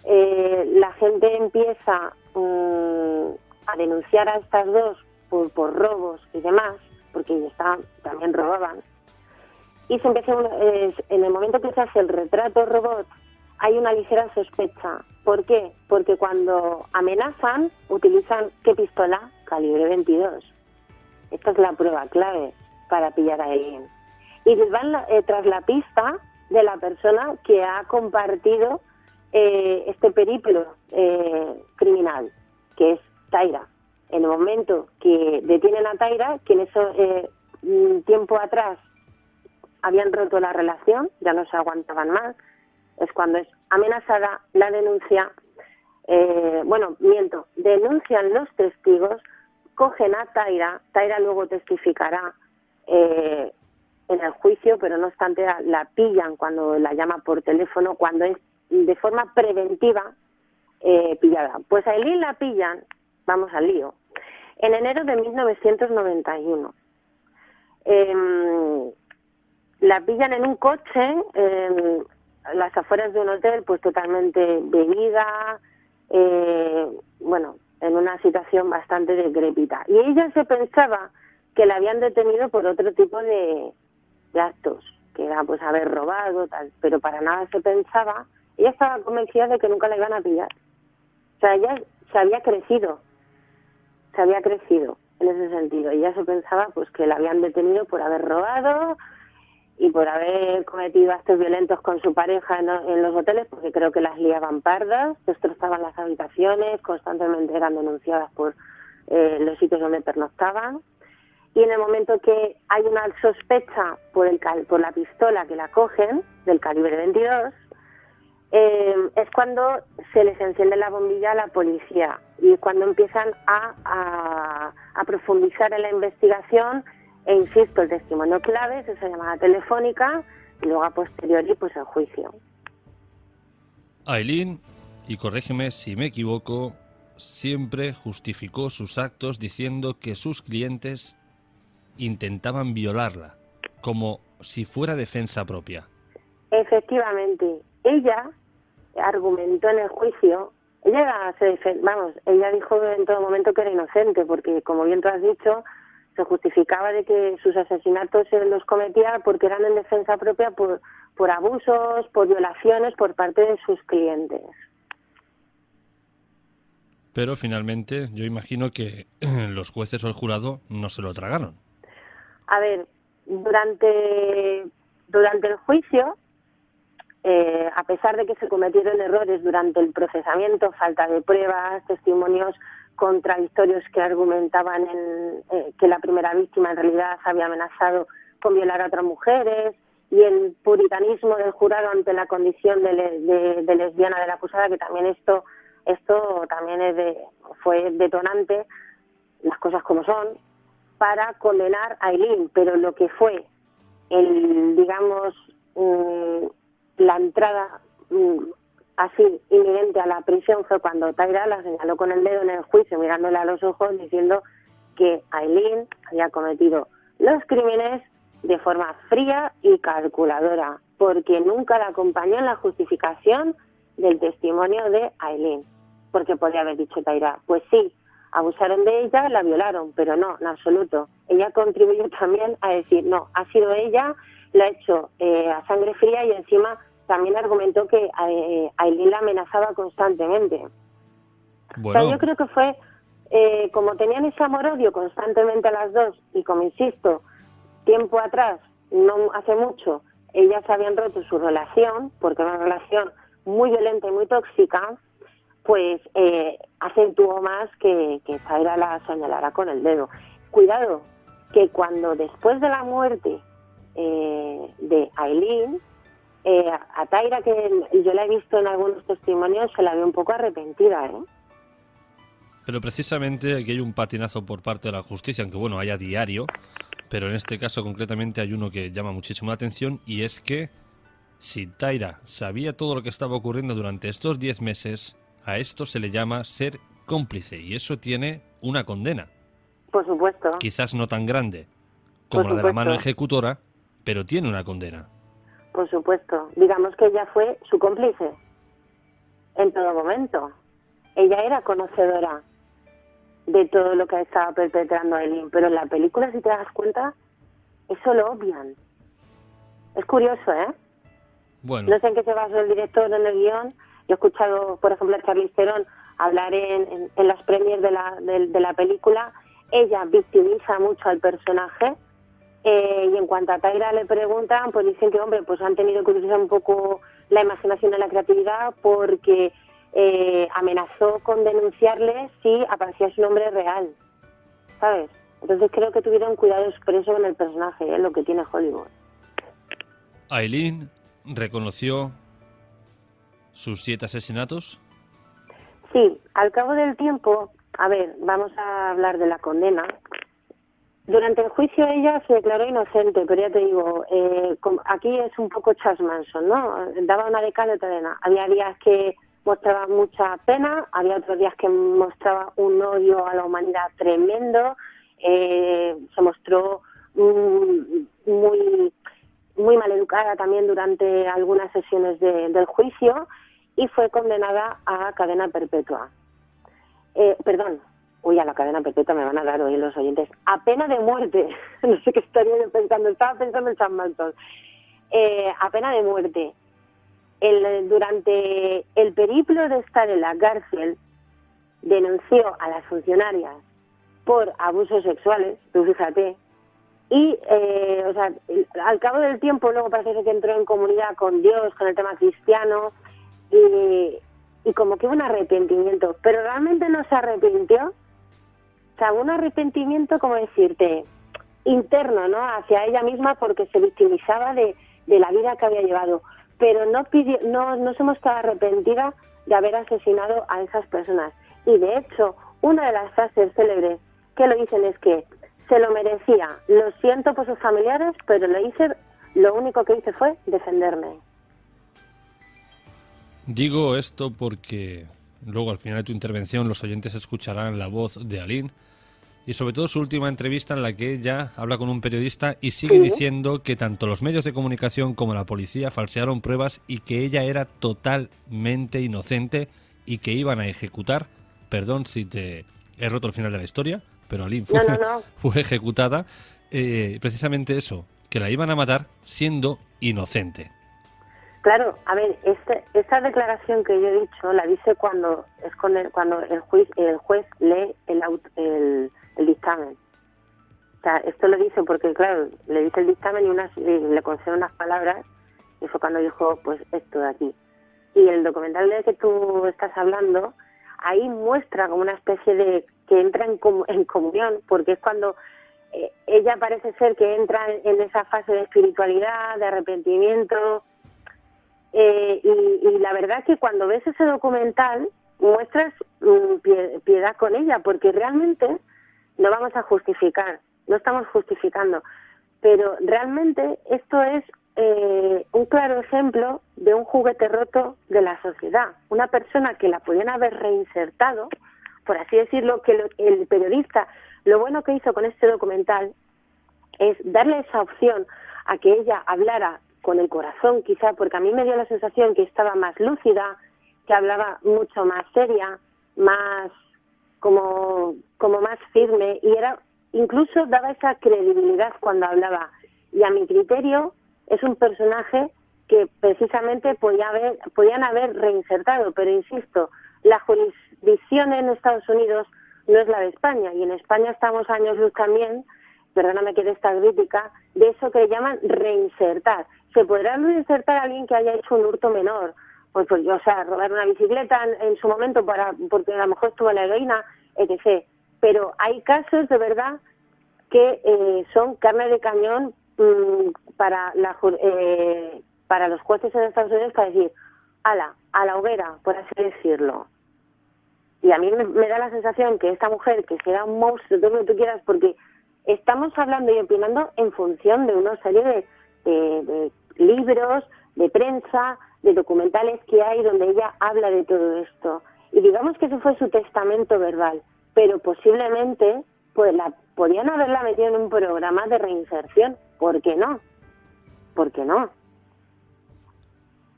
la gente empieza a denunciar a estas dos por robos y demás, porque ellos también robaban. Y se empieza en el momento que se hace el retrato robot, hay una ligera sospecha. ¿Por qué? Porque cuando amenazan, utilizan ¿qué pistola? Calibre 22. Esta es la prueba clave para pillar a alguien. Y van tras la pista de la persona que ha compartido este periplo criminal, que es Taira. En el momento que detienen a Taira, que en eso tiempo atrás habían roto la relación, ya no se aguantaban más, es cuando es amenazada, la denuncia, denuncian los testigos, cogen a Taira luego testificará en el juicio, pero no obstante la pillan cuando la llama por teléfono, cuando es de forma preventiva pillada. Pues a Aileen la pillan, vamos al lío, en enero de 1991. La pillan en un coche, en las afueras de un hotel, pues totalmente bebida, en una situación bastante decrépita. Y ella se pensaba que la habían detenido por otro tipo de actos, que era pues haber robado, tal, pero para nada se pensaba, ella estaba convencida de que nunca la iban a pillar. O sea, ella se había crecido en ese sentido. Ella se pensaba pues que la habían detenido por haber robado y por haber cometido actos violentos con su pareja en los hoteles, porque creo que las liaban pardas, destrozaban las habitaciones, constantemente eran denunciadas por los sitios donde pernoctaban. Y en el momento que hay una sospecha por la pistola que la cogen, del calibre 22, es cuando se les enciende la bombilla a la policía y es cuando empiezan a profundizar en la investigación e, insisto, el testimonio clave es esa llamada telefónica y luego a posteriori pues el juicio. Aileen, y corrígeme si me equivoco, siempre justificó sus actos diciendo que sus clientes intentaban violarla, como si fuera defensa propia. Efectivamente, ella argumentó en el juicio, ella dijo en todo momento que era inocente, porque como bien tú has dicho, se justificaba de que sus asesinatos los cometía porque eran en defensa propia por abusos, por violaciones por parte de sus clientes. Pero finalmente yo imagino que los jueces o el jurado no se lo tragaron. A ver, durante el juicio, a pesar de que se cometieron errores durante el procesamiento, falta de pruebas, testimonios contradictorios que argumentaban que la primera víctima en realidad había amenazado con violar a otras mujeres, y el puritanismo del jurado ante la condición de lesbiana de la acusada, que también esto también fue detonante, las cosas como son, para condenar a Aileen. Pero lo que fue la entrada así inminente a la prisión fue cuando Taira la señaló con el dedo en el juicio, mirándole a los ojos, diciendo que Aileen había cometido los crímenes de forma fría y calculadora, porque nunca la acompañó en la justificación del testimonio de Aileen. Porque podría haber dicho Taira, pues sí, abusaron de ella, la violaron, pero no, en absoluto. Ella contribuyó también a decir, no, ha sido ella, lo ha hecho a sangre fría, y encima también argumentó que Aileen la amenazaba constantemente. Bueno. O sea, yo creo que fue, como tenían ese amor-odio constantemente las dos, y como insisto, tiempo atrás, no hace mucho, ellas habían roto su relación, porque era una relación muy violenta y muy tóxica, pues acentuó más que Taira la señalara con el dedo. Cuidado, que cuando después de la muerte de Aileen, a Taira, que yo la he visto en algunos testimonios, se la ve un poco arrepentida, ¿eh? Pero precisamente aquí hay un patinazo por parte de la justicia, aunque bueno, haya diario, pero en este caso concretamente hay uno que llama muchísimo la atención, y es que si Taira sabía todo lo que estaba ocurriendo durante estos 10 meses, a esto se le llama ser cómplice, y eso tiene una condena. Por supuesto. Quizás no tan grande como la de la mano ejecutora, pero tiene una condena. Por supuesto. Digamos que ella fue su cómplice en todo momento. Ella era conocedora de todo lo que estaba perpetrando Aileen, pero en la película, si te das cuenta, eso lo obvian. Es curioso, ¿eh? Bueno. No sé en qué se basó el director en el guión. Yo he escuchado, por ejemplo, a Charlize Theron hablar en las premiers de la película. Ella victimiza mucho al personaje, y en cuanto a Taira le preguntan, pues dicen que, hombre, pues han tenido que utilizar un poco la imaginación y la creatividad, porque amenazó con denunciarle si aparecía su nombre real, ¿sabes? Entonces creo que tuvieron cuidado expreso con el personaje, lo que tiene Hollywood. Aileen reconoció sus 7 asesinatos. Sí, al cabo del tiempo, a ver, vamos a hablar de la condena. Durante el juicio ella se declaró inocente, pero ya te digo, aquí es un poco Charles Manson, ¿no? Daba una de cal y otra de arena. Había días que mostraba mucha pena, había otros días que mostraba un odio a la humanidad tremendo, se mostró muy maleducada también durante algunas sesiones del juicio, y fue condenada a cadena perpetua. A la cadena perpetua me van a dar hoy los oyentes. A pena de muerte. No sé qué estaría yo pensando. Estaba pensando en Charles Manson. A pena de muerte. Durante el periplo de estar en la cárcel, denunció a las funcionarias por abusos sexuales, tú fíjate, y al cabo del tiempo luego parece que entró en comunidad con Dios, con el tema cristiano, y como que hubo un arrepentimiento, pero realmente no se arrepintió. O sea, un arrepentimiento, como decirte, interno, ¿no?, hacia ella misma, porque se victimizaba de la vida que había llevado. pero no se mostraba arrepentida de haber asesinado a esas personas. Y de hecho, una de las frases célebres que lo dicen es que se lo merecía, lo siento por sus familiares, pero lo único que hice fue defenderme. Digo esto porque luego al final de tu intervención los oyentes escucharán la voz de Aline y sobre todo su última entrevista en la que ella habla con un periodista y sigue diciendo que tanto los medios de comunicación como la policía falsearon pruebas y que ella era totalmente inocente y que iban a ejecutar, perdón si te he roto el final de la historia, pero Aline fue ejecutada, precisamente eso, que la iban a matar siendo inocente. Claro, a ver, esta declaración que yo he dicho la dice cuando el juez lee el dictamen. O sea, esto lo dice porque, claro, le dice el dictamen y le concede unas palabras, y fue cuando dijo, pues, esto de aquí. Y el documental del que tú estás hablando, ahí muestra como una especie de que entra en comunión, porque es cuando ella parece ser que entra en esa fase de espiritualidad, de arrepentimiento. Y la verdad que cuando ves ese documental muestras piedad con ella, porque realmente no vamos a justificar, no estamos justificando, pero realmente esto es un claro ejemplo de un juguete roto de la sociedad, una persona que la podían haber reinsertado, por así decirlo, que el periodista, lo bueno que hizo con este documental es darle esa opción a que ella hablara con el corazón, quizá, porque a mí me dio la sensación que estaba más lúcida, que hablaba mucho más seria, más como más firme, y incluso daba esa credibilidad cuando hablaba. Y a mi criterio es un personaje que precisamente podían haber reinsertado, pero insisto, la jurisdicción en Estados Unidos no es la de España, y en España estamos años luz también, perdóname que de esta crítica, de eso que llaman reinsertar. ¿Se podrá reinsertar a alguien que haya hecho un hurto menor? Pues o sea, robar una bicicleta en su momento porque a lo mejor estuvo en la heroína, etc. Pero hay casos de verdad que son carne de cañón para los jueces en Estados Unidos para decir, a la hoguera, por así decirlo. Y a mí me da la sensación que esta mujer, que será un monstruo, todo lo que tú quieras, porque estamos hablando y opinando en función de una serie de libros, de prensa, de documentales que hay donde ella habla de todo esto. Y digamos que ese fue su testamento verbal, pero posiblemente pues podían haberla metido en un programa de reinserción. ¿Por qué no? ¿Por qué no?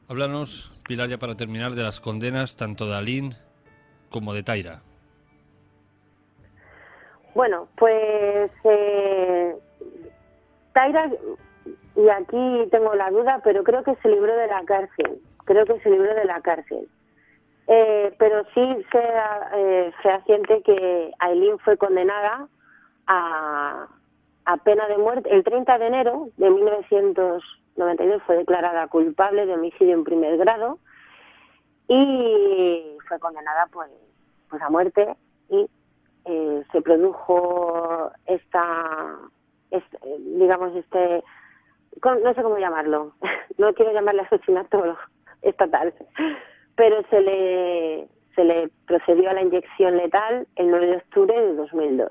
Háblanos, Pilar, ya para terminar, de las condenas tanto de Aline como de Taira. Bueno, pues Taira, y aquí tengo la duda, pero creo que se libró de la cárcel. Pero sí fehaciente que Aileen fue condenada a pena de muerte. El 30 de enero de 1992 fue declarada culpable de homicidio en primer grado y fue condenada pues a muerte, y se produjo no sé cómo llamarlo, no quiero llamarle asesinato estatal, pero se le procedió a la inyección letal el 9 de octubre de 2002.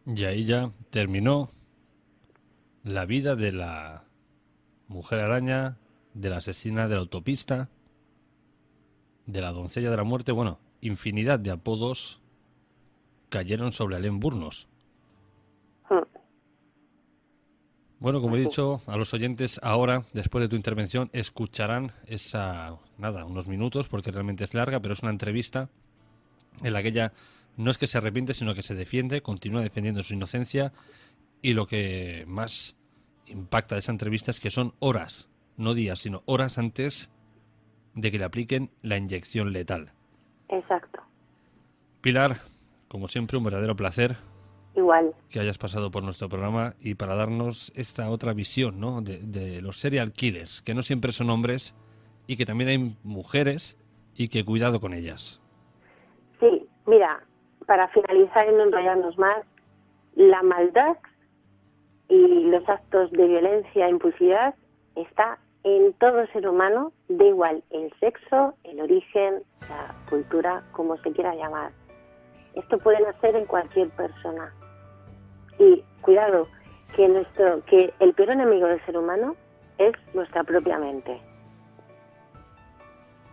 Y ahí ya terminó la vida de la mujer araña, de la asesina de la autopista, de la doncella de la muerte. Bueno, infinidad de apodos cayeron sobre Aline Wuornos. Bueno, como he dicho a los oyentes, ahora, después de tu intervención, escucharán unos minutos, porque realmente es larga, pero es una entrevista en la que ella no es que se arrepiente, sino que se defiende, continúa defendiendo su inocencia, y lo que más impacta de esa entrevista es que son horas, no días, sino horas antes de que le apliquen la inyección letal. Exacto. Pilar, como siempre, un verdadero placer. Igual. Que hayas pasado por nuestro programa y para darnos esta otra visión, ¿no?, de los serial killers, que no siempre son hombres y que también hay mujeres, y que cuidado con ellas. Sí, mira, para finalizar y no enrollarnos más, la maldad y los actos de violencia e impulsividad está en todo ser humano, da igual el sexo, el origen, la cultura, como se quiera llamar. Esto puede nacer en cualquier persona. Y cuidado, que el peor enemigo del ser humano es nuestra propia mente.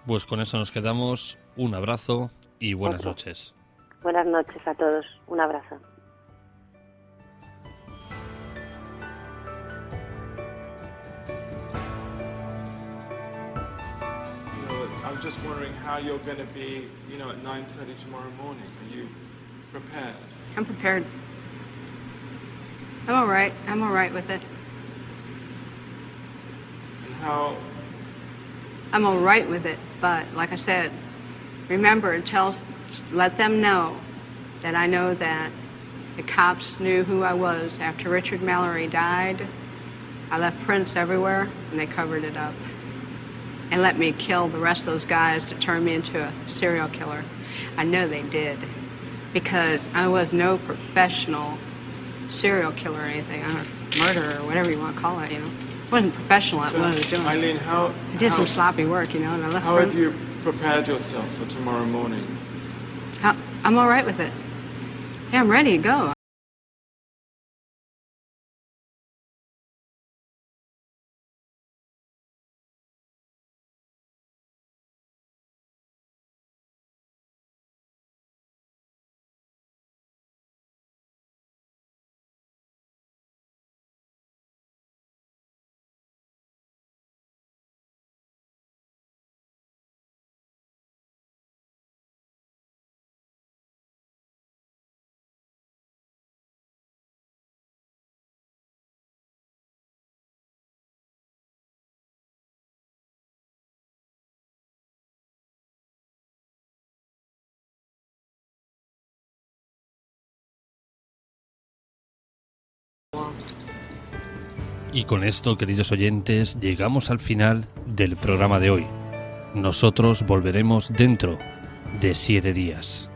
Pues con eso nos quedamos. Un abrazo y buenas noches. Buenas noches a todos. Un abrazo. I'm just wondering how you're going to be, at 9:30 tomorrow morning. Are you prepared? I'm prepared. I'm all right. I'm all right with it. And how? I'm all right with it, but like I said, remember, let them know that I know that the cops knew who I was. After Richard Mallory died, I left prints everywhere, and they covered it up. And let me kill the rest of those guys to turn me into a serial killer. I know they did, because I was no professional serial killer or anything, or murderer, or whatever you want to call it, It wasn't professional at what I was doing. Eileen, I did some sloppy work, and I left how prints. have you prepared yourself for tomorrow morning? I'm all right with it. Yeah, I'm ready to go. Y con esto, queridos oyentes, llegamos al final del programa de hoy. Nosotros volveremos dentro de 7 días.